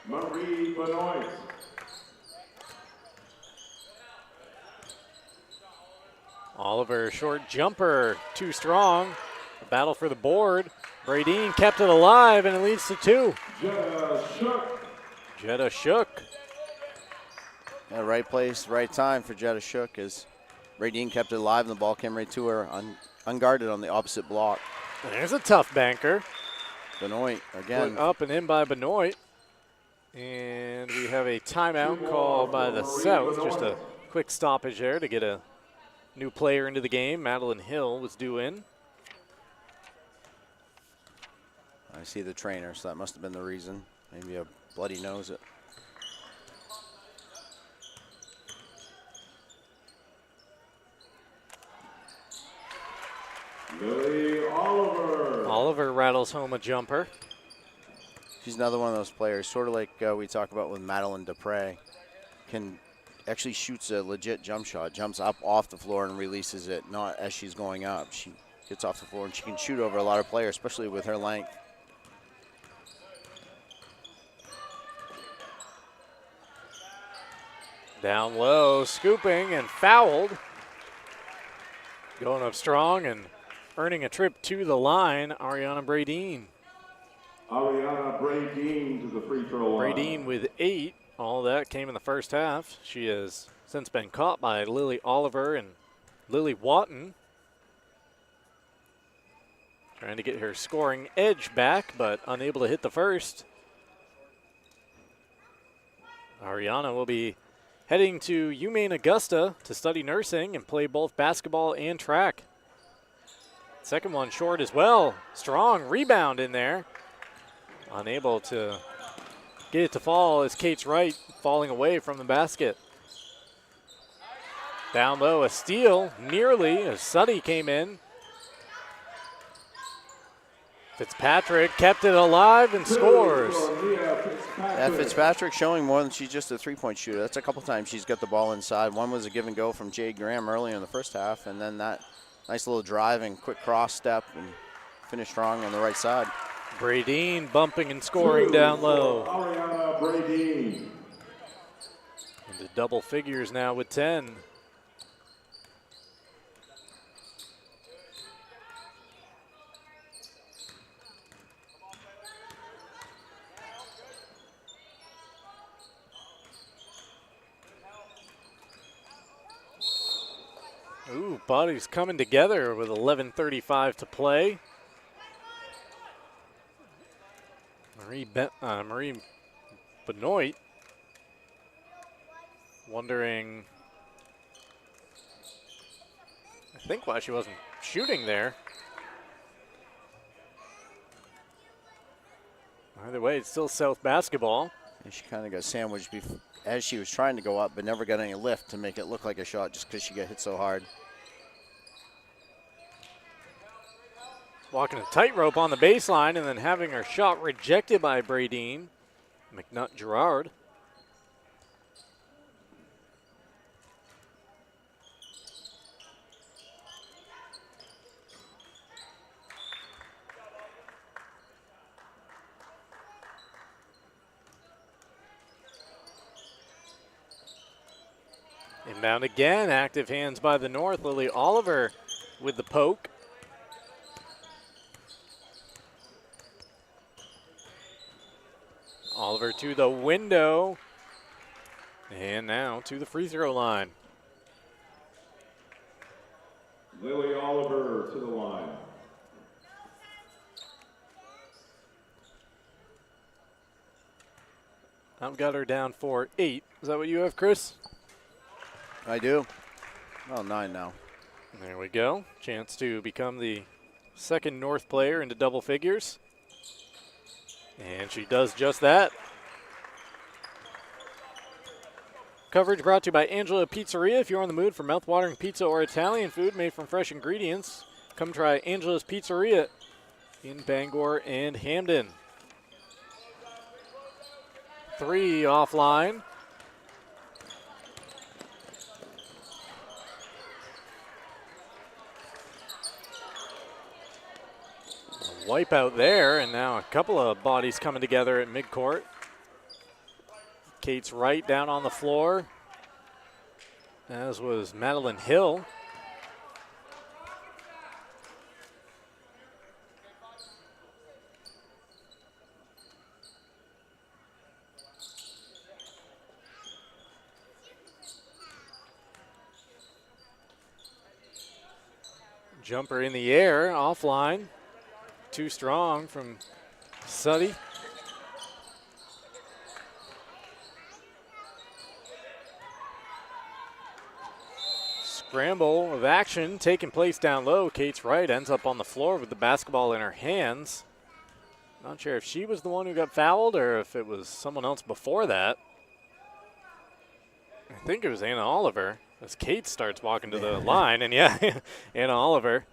Marie Benoit. Oliver, short jumper, too strong. A battle for the board. Bradeen kept it alive, and it leads to 2. Jetta Shook. Yeah, right place, right time for Jetta Shook as Bradeen kept it alive and the ball came right to her unguarded on the opposite block. There's a tough banker. Benoit again. Put up and in by Benoit. And we have a timeout called by the South. Just a quick stoppage there to get a new player into the game. Madeline Hill was due in. I see the trainer, so that must have been the reason. Maybe a bloody nose. Lily Oliver. Oliver rattles home a jumper. She's another one of those players, sort of like we talk about with Madeline Dupre. Actually shoots a legit jump shot, jumps up off the floor and releases it, not as she's going up. She gets off the floor and she can shoot over a lot of players, especially with her length. Down low, scooping and fouled. Going up strong and earning a trip to the line, Ariana Bradeen. Ariana Bradeen to the free throw line. Bradeen with 8. All that came in the first half. She has since been caught by Lily Oliver and Lily Watton. Trying to get her scoring edge back, but unable to hit the first. Ariana will be heading to UMaine Augusta to study nursing and play both basketball and track. Second one short as well. Strong rebound in there. Unable to get it to fall as Cates-Wright falling away from the basket. Down low, a steal nearly as Suddy came in. Fitzpatrick kept it alive and scores. Yeah, Fitzpatrick showing more than she's just a three-point shooter. That's a couple times she's got the ball inside. One was a give and go from Jade Graham earlier in the first half, and then that nice little drive and quick cross step and finish strong on the right side. Bradeen bumping and scoring down low. Ariana Bradeen. Into double figures now with 10. Ooh, bodies coming together with 11:35 to play. Marie Benoit wondering, I think, why she wasn't shooting there. Either way, it's still South basketball. And she kind of got sandwiched as she was trying to go up, but never got any lift to make it look like a shot just because she got hit so hard. Walking a tightrope on the baseline and then having her shot rejected by Bradeen. McNutt-Gerard. Inbound again, active hands by the North. Lily Oliver with the poke. Oliver to the window. And now to the free throw line. Lily Oliver to the line. I've got her down for 8. Is that what you have, Chris? I do. Oh, 9 now. There we go. Chance to become the second North player into double figures. And she does just that. Coverage brought to you by Angela Pizzeria. If you're in the mood for mouth-watering pizza or Italian food made from fresh ingredients, come try Angela's Pizzeria in Bangor and Hamden. 3 offline. A wipeout there, and now a couple of bodies coming together at midcourt. Kate's right down on the floor, as was Madeline Hill. Jumper in the air, offline. Too strong from Suddy. Scramble of action taking place down low. Kate's right, ends up on the floor with the basketball in her hands. Not sure if she was the one who got fouled or if it was someone else before that. I think it was Anna Oliver as Kate starts walking to the line. And yeah, Anna Oliver,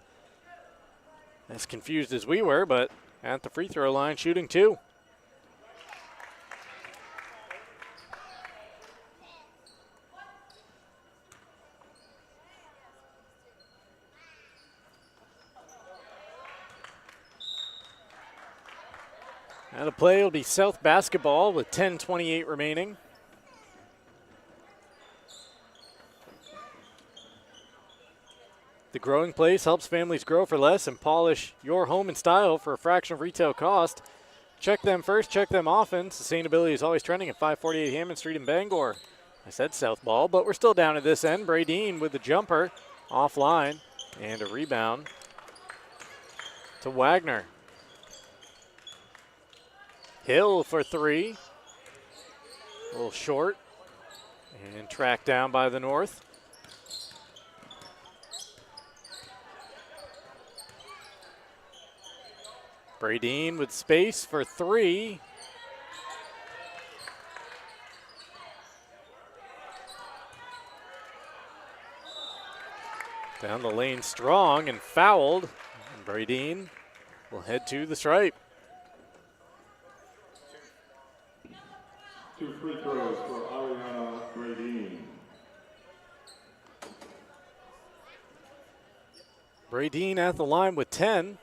as confused as we were, but at the free throw line shooting 2. Now the play will be South basketball with 10:28 remaining. The Growing Place helps families grow for less and polish your home in style for a fraction of retail cost. Check them first, check them often. Sustainability is always trending at 548 Hammond Street in Bangor. I said South ball, but we're still down at this end. Bradeen with the jumper offline and a rebound to Wagner. Hill for 3. A little short and tracked down by the North. Bradeen with space for 3. Down the lane strong and fouled. And Bradeen will head to the stripe. 2 free throws for Ariana Bradeen. Bradeen at the line with 10.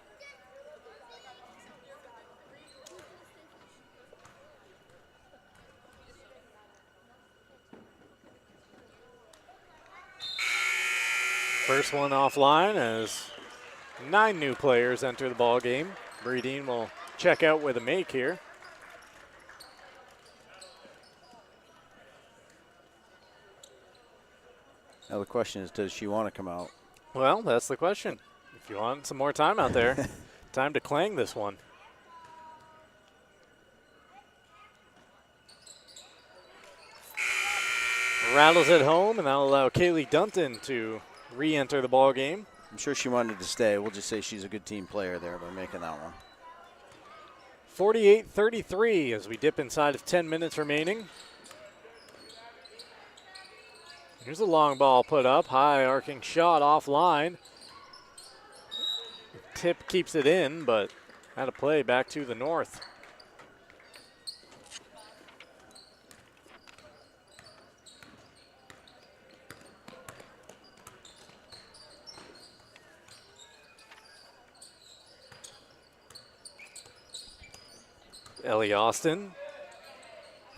First one offline as 9 new players enter the ball game. Bradeen will check out with a make here. Now the question is, does she want to come out? Well, that's the question. If you want some more time out there, time to clang this one. Rattles it home, and that'll allow Kaylee Dunton to re-enter the ball game. I'm sure she wanted to stay. We'll just say she's a good team player there by making that one. 48-33 as we dip inside of 10 minutes remaining. Here's a long ball put up, high arcing shot offline. Tip keeps it in, but out of play back to the North. Ellie Austin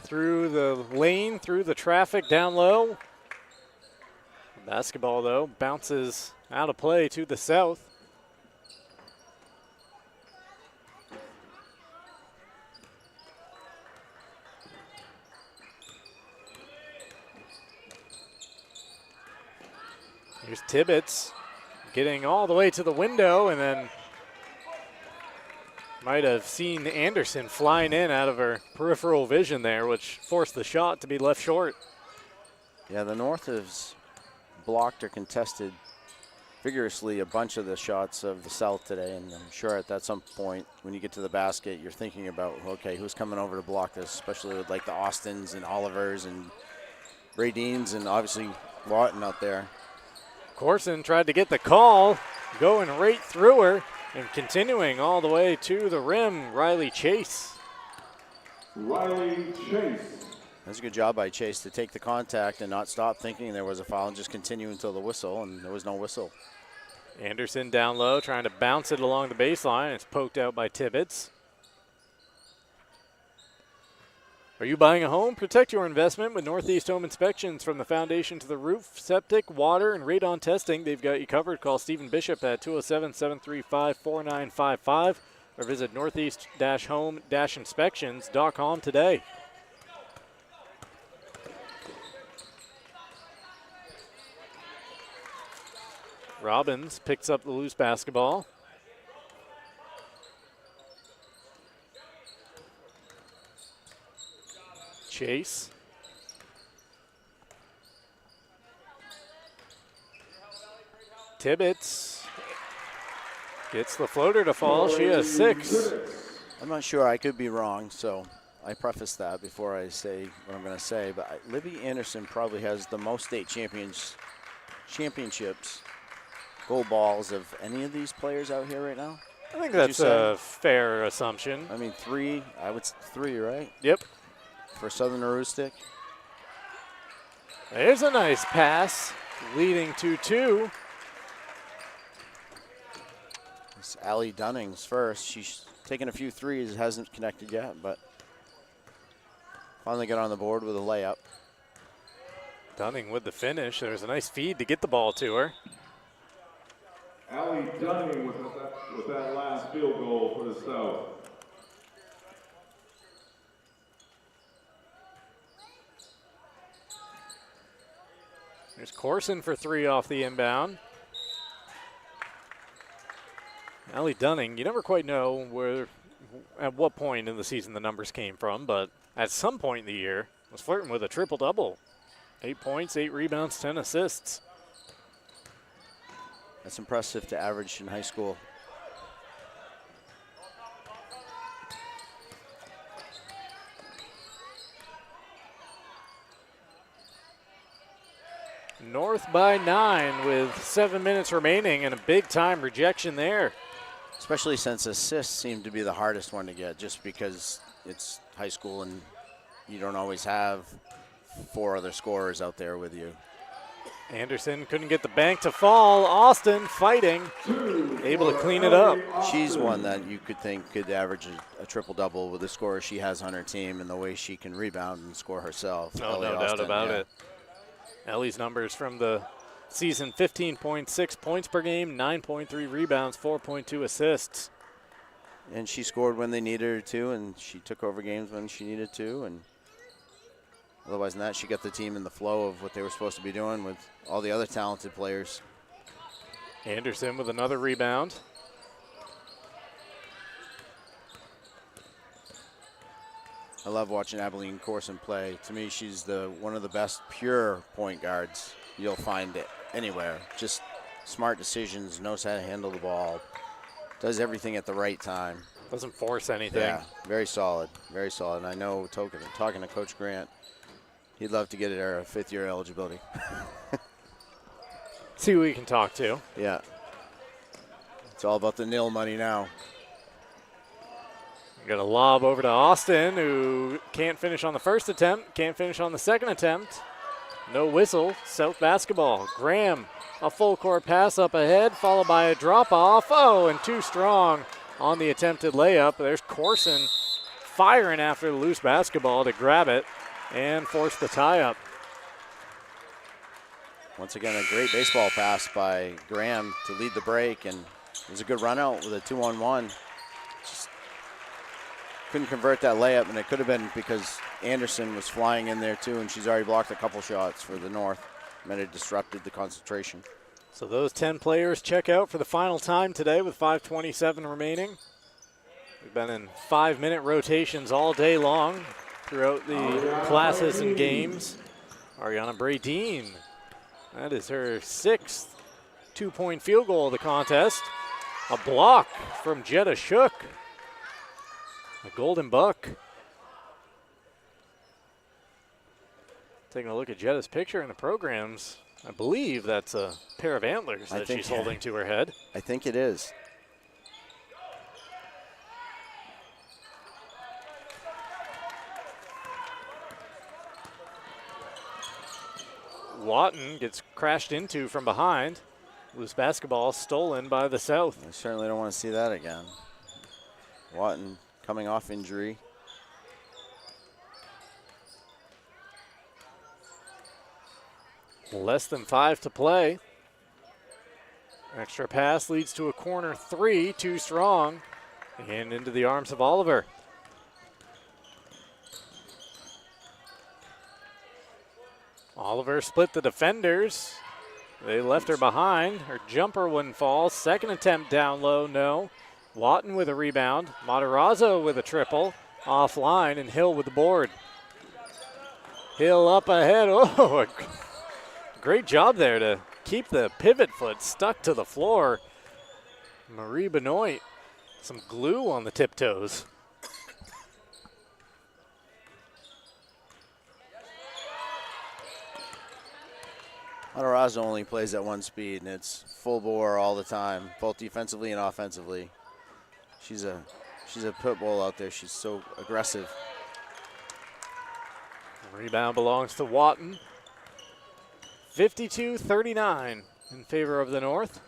through the lane, through the traffic down low. Basketball, though, bounces out of play to the south. Here's Tibbetts getting all the way to the window and then might have seen Anderson flying in out of her peripheral vision there, which forced the shot to be left short. Yeah, the North has blocked or contested vigorously a bunch of the shots of the South today, and I'm sure at some point when you get to the basket, you're thinking about, okay, who's coming over to block this, especially with like the Austins and Olivers and Ray Deans and obviously Lawton out there. Corson tried to get the call, going right through her and continuing all the way to the rim. Riley Chase. Riley Chase. That's a good job by Chase to take the contact and not stop thinking there was a foul and just continue until the whistle, and there was no whistle. Anderson down low, trying to bounce it along the baseline. It's poked out by Tibbetts. Are you buying a home? Protect your investment with Northeast Home Inspections. From the foundation to the roof, septic, water, and radon testing, they've got you covered. Call Stephen Bishop at 207-735-4955 or visit northeast-home-inspections.com today. Robbins picks up the loose basketball. Chase. Tibbetts gets the floater to fall. She has 6. I'm not sure. I could be wrong, so I preface that before I say what I'm going to say. But Libby Anderson probably has the most state championships, gold balls of any of these players out here right now. I think that's a fair assumption. I mean, 3. I would say 3, right? Yep. For Southern Aroostook. There's a nice pass leading to 2. It's Allie Dunning's first. She's taken a few threes, hasn't connected yet, but finally got on the board with a layup. Dunning with the finish. There's a nice feed to get the ball to her. Allie Dunning with that last field goal for the South. There's Corson for 3 off the inbound. Allie Dunning, you never quite know at what point in the season the numbers came from, but at some point in the year was flirting with a triple-double. 8 points, 8 rebounds, 10 assists. That's impressive to average in high school. North by 9 with 7 minutes remaining and a big-time rejection there. Especially since assists seem to be the hardest one to get, just because it's high school and you don't always have 4 other scorers out there with you. Anderson couldn't get the bank to fall. Austin fighting, able to clean it up. She's one that you could think could average a triple-double with the scorer she has on her team and the way she can rebound and score herself. No doubt about it. Ellie's numbers from the season: 15.6 points per game, 9.3 rebounds, 4.2 assists. And she scored when they needed her to, and she took over games when she needed to. And otherwise than that, she got the team in the flow of what they were supposed to be doing with all the other talented players. Anderson with another rebound. I love watching Abilene Corson play. To me, she's one of the best pure point guards you'll find it anywhere. Just smart decisions, knows how to handle the ball, does everything at the right time. Doesn't force anything. Yeah, very solid, very solid. And I know, talking to Coach Grant, he'd love to get her a 5th-year eligibility. See who we can talk to. Yeah. It's all about the nil money now. Got a lob over to Austin, who can't finish on the first attempt, can't finish on the second attempt. No whistle, South basketball. Graham, a full court pass up ahead, followed by a drop off. Oh, and too strong on the attempted layup. There's Corson firing after the loose basketball to grab it and force the tie up. Once again, a great baseball pass by Graham to lead the break, and it was a good run out with a 2-on-1. Just couldn't convert that layup, and it could have been because Anderson was flying in there too, and she's already blocked a couple shots for the North. Might have disrupted the concentration. So those 10 players check out for the final time today with 5:27 remaining. We've been in 5-minute rotations all day long throughout the classes and games. Ariana Bradeen, that is her 6th 2-point field goal of the contest. A block from Jetta Shook. A golden buck. Taking a look at Jetta's picture in the programs, I believe that's a pair of antlers that she's holding to her head. I think it is. Watton gets crashed into from behind. Loose basketball stolen by the South. I certainly don't want to see that again. Watton coming off injury. Less than 5 to play. Extra pass leads to a corner 3, too strong. And into the arms of Oliver. Oliver split the defenders. They left her behind. Her jumper wouldn't fall. Second attempt down low, no. Watton with a rebound. Matarazzo with a triple. Offline, and Hill with the board. Hill up ahead. Oh, a great job there to keep the pivot foot stuck to the floor. Marie Benoit, some glue on the tiptoes. Matarazzo only plays at one speed, and it's full bore all the time, both defensively and offensively. She's a pit bull out there. She's so aggressive. Rebound belongs to Watton. 52-39 in favor of the North.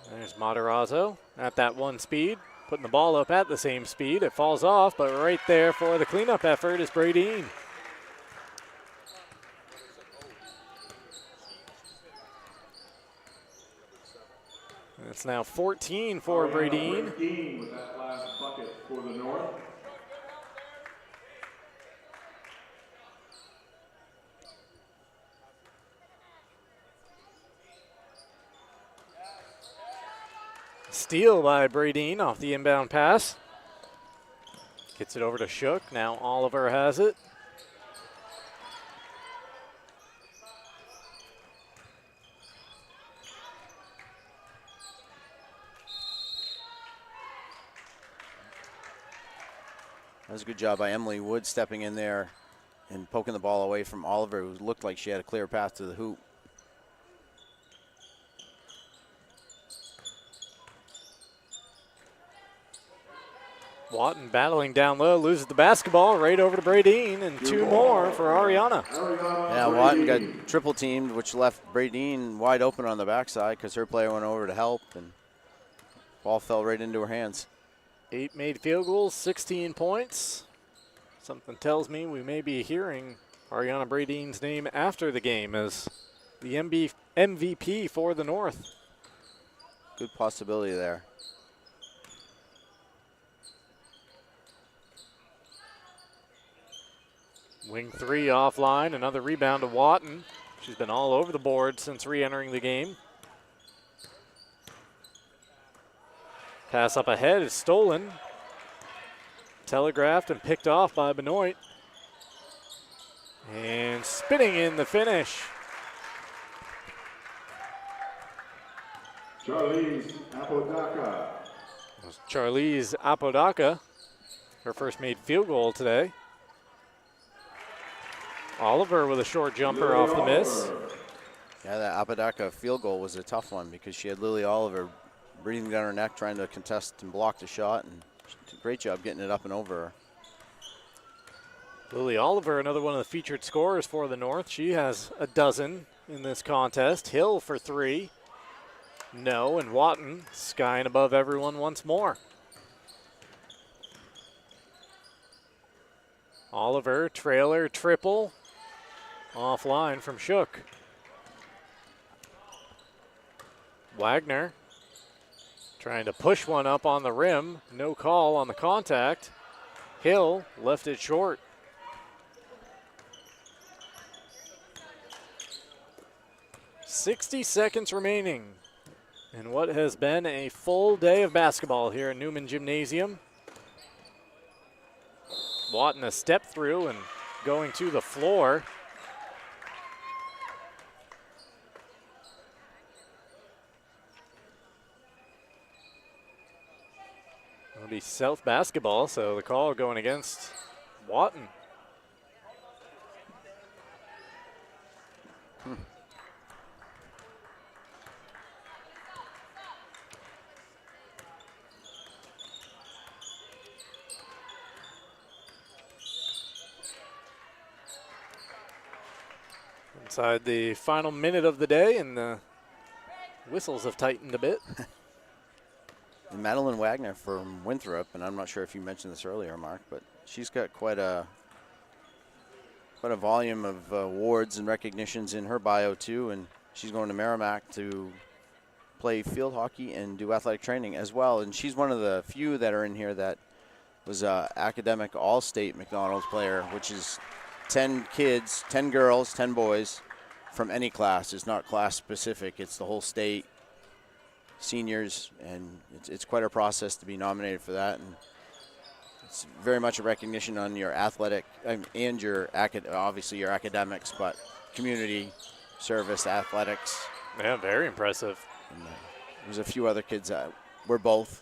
There's Matarazzo at that one speed, putting the ball up at the same speed. It falls off, but right there for the cleanup effort is Bradeen. It's now 14 for Bradeen. With that last bucket for the North. Steal by Bradeen off the inbound pass. Gets it over to Shook. Now Oliver has it. That was a good job by Emily Wood stepping in there and poking the ball away from Oliver, who looked like she had a clear path to the hoop. Watton battling down low, loses the basketball right over to Bradeen, and 2 more for Ariana. Yeah, Watton got triple teamed, which left Bradeen wide open on the backside because her player went over to help, and ball fell right into her hands. 8 made field goals, 16 points. Something tells me we may be hearing Ariana Bradeen's name after the game as the MVP for the North. Good possibility there. Wing 3 offline, another rebound to Watton. She's been all over the board since re-entering the game. Pass up ahead is stolen. Telegraphed and picked off by Benoit. And spinning in the finish. Charlize Apodaca. Charlize Apodaca, her first made field goal today. Oliver with a short jumper off the miss. Yeah, that Apodaca field goal was a tough one because she had Lily Oliver breathing down her neck trying to contest and block the shot, and she did a great job getting it up and over her. Lily Oliver, another one of the featured scorers for the North. She has a dozen in this contest. Hill for 3. No, and Watton skying above everyone once more. Oliver, trailer, triple. Offline from Shook. Wagner trying to push one up on the rim. No call on the contact. Hill left it short. 60 seconds remaining in what has been a full day of basketball here at Newman Gymnasium. Watton a step through and going to the floor. It'll be South basketball, so the call going against Watton. Inside the final minute of the day, and the whistles have tightened a bit. And Madeline Wagner from Winthrop, and I'm not sure if you mentioned this earlier, Mark, but she's got quite a volume of awards and recognitions in her bio too, and she's going to Merrimack to play field hockey and do athletic training as well. And she's one of the few that are in here that was a academic all-state McDonald's player, which is 10 kids, 10 girls, 10 boys from any class. It's not class specific, it's the whole state, seniors, and it's quite a process to be nominated for that. And it's very much a recognition on your athletic and your obviously your academics, but community service, athletics. Yeah, very impressive. And, there's a few other kids that were both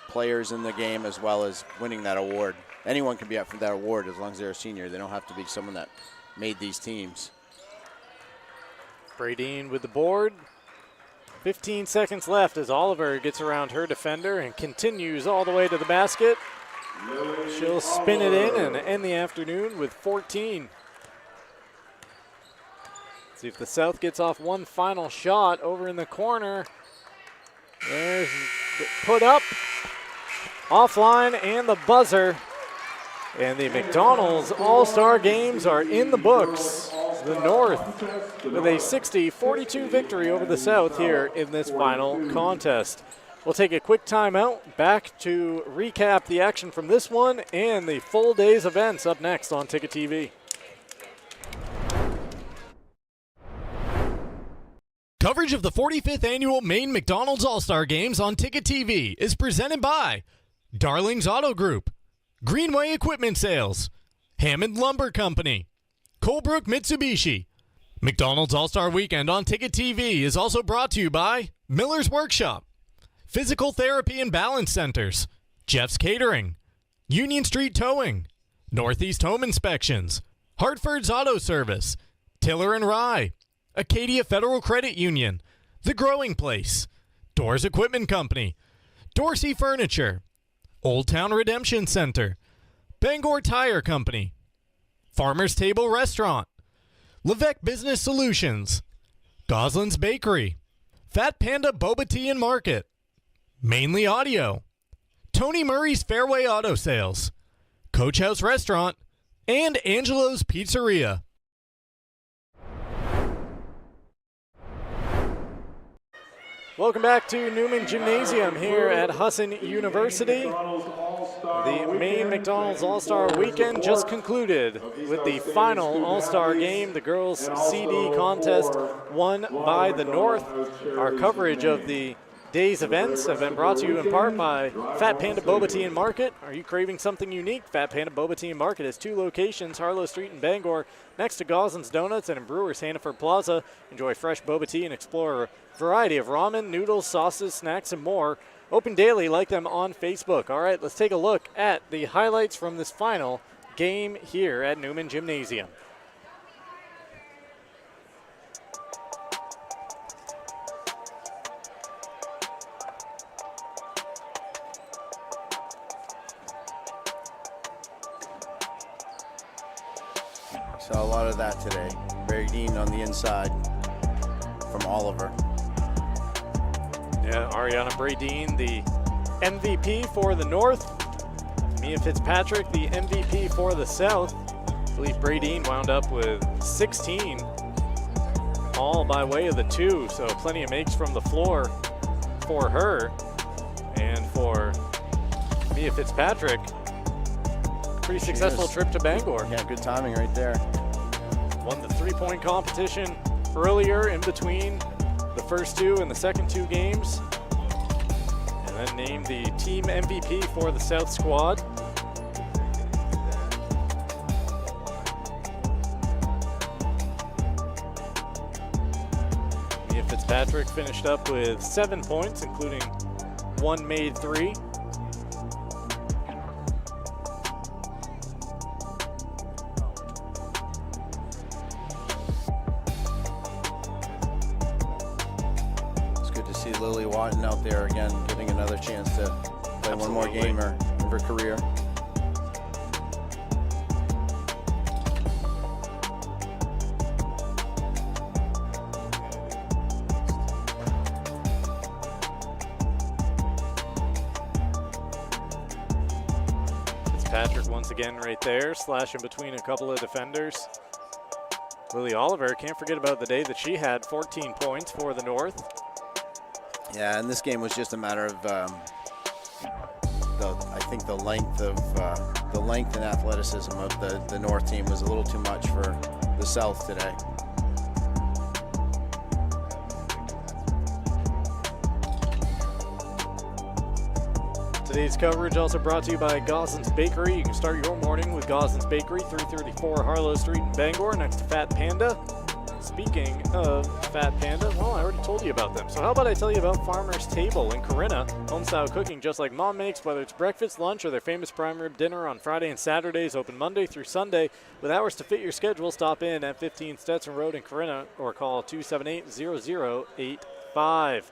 players in the game as well as winning that award. Anyone can be up for that award as long as they're a senior. They don't have to be someone that made these teams. Bradeen with the board. 15 seconds left as Oliver gets around her defender and continues all the way to the basket. She'll spin it in and end the afternoon with 14. See if the South gets off one final shot over in the corner. There's put up, offline, and the buzzer. And the McDonald's All-Star Games are in the books. The North with a 60-42 victory over the South here in this final contest. We'll take a quick timeout, back to recap the action from this one and the full day's events up next on Ticket TV. Coverage of the 45th Annual Maine McDonald's All-Star Games on Ticket TV is presented by Darling's Auto Group, Greenway Equipment Sales, Hammond Lumber Company, Colebrook Mitsubishi. McDonald's All-Star Weekend on Ticket TV is also brought to you by Miller's Workshop, Physical Therapy and Balance Centers, Jeff's Catering, Union Street Towing, Northeast Home Inspections, Hartford's Auto Service, Tiller and Rye, Acadia Federal Credit Union, The Growing Place, Doors Equipment Company, Dorsey Furniture, Old Town Redemption Center, Bangor Tire Company, Farmer's Table Restaurant, Levesque Business Solutions, Goslin's Bakery, Fat Panda Boba Tea and Market, Mainly Audio, Tony Murray's Fairway Auto Sales, Coach House Restaurant, and Angelo's Pizzeria. Welcome back to Newman Gymnasium here at Husson University. The Maine McDonald's All-Star Weekend just concluded with the final All-Star game, the girls' CD contest won by the North. Our coverage of the day's events have been brought to you in part by Fat Panda Boba Tea and Market. Are you craving something unique? Fat Panda Boba Tea and Market has two locations, Harlow Street in Bangor, next to Goslin's Donuts, and in Brewers Hannaford Plaza. Enjoy fresh boba tea and explore a variety of ramen, noodles, sauces, snacks, and more. Open daily, like them on Facebook. All right, let's take a look at the highlights from this final game here at Newman Gymnasium. Saw a lot of that today. Bradeen on the inside from Oliver. Yeah, Ariana Bradeen, the MVP for the North. Mia Fitzpatrick, the MVP for the South. I believe Bradeen wound up with 16, all by way of the two, so plenty of makes from the floor for her. And for Mia Fitzpatrick, pretty successful trip to Bangor. Yeah, good timing right there. Won the three-point competition earlier in between the first two and the second two games, and then named the team MVP for the South squad. Mia Fitzpatrick finished up with 7 points, including one made three. Lily Watton out there again, getting another chance to play one more game of her career. Fitzpatrick once again right there, slashing between a couple of defenders. Lily Oliver, can't forget about the day that she had 14 points for the North. Yeah, and this game was just a matter of, I think the length and athleticism of the North team was a little too much for the South today. Today's coverage also brought to you by Goslin's Bakery. You can start your morning with Goslin's Bakery, 334 Harlow Street in Bangor, next to Fat Panda. Speaking of Fat Panda, well, I already told you about them. So how about I tell you about Farmer's Table in Corinna? Home-style cooking just like Mom makes, whether it's breakfast, lunch, or their famous prime rib dinner on Friday and Saturdays, open Monday through Sunday. With hours to fit your schedule, stop in at 15 Stetson Road in Corinna or call 278-0085.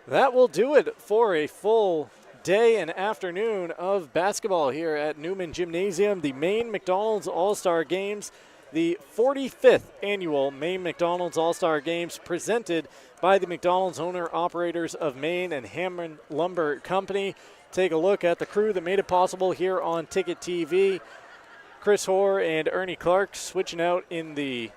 That will do it for a full day and afternoon of basketball here at Newman Gymnasium. The Maine McDonald's All-Star Games, the 45th annual Maine McDonald's All-Star Games, presented by the McDonald's owner-operators of Maine and Hammond Lumber Company. Take a look at the crew that made it possible here on Ticket TV. Chris Hoare and Ernie Clark switching out in the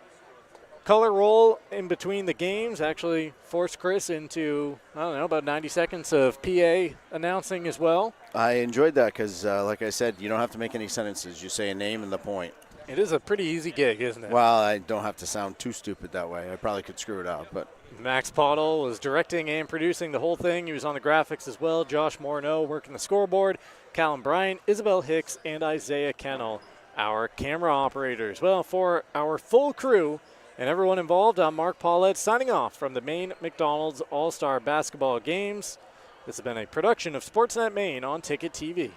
color roll in between the games. Actually forced Chris into, I don't know, about 90 seconds of PA announcing as well. I enjoyed that because, like I said, you don't have to make any sentences. You say a name and the point. It is a pretty easy gig, isn't it? Well, I don't have to sound too stupid that way. I probably could screw it up, but Max Pottle was directing and producing the whole thing. He was on the graphics as well. Josh Morneau working the scoreboard. Callum Bryant, Isabel Hicks, and Isaiah Kennel, our camera operators. Well, for our full crew and everyone involved, I'm Mark Paulette signing off from the Maine McDonald's All-Star Basketball Games. This has been a production of Sportsnet Maine on Ticket TV.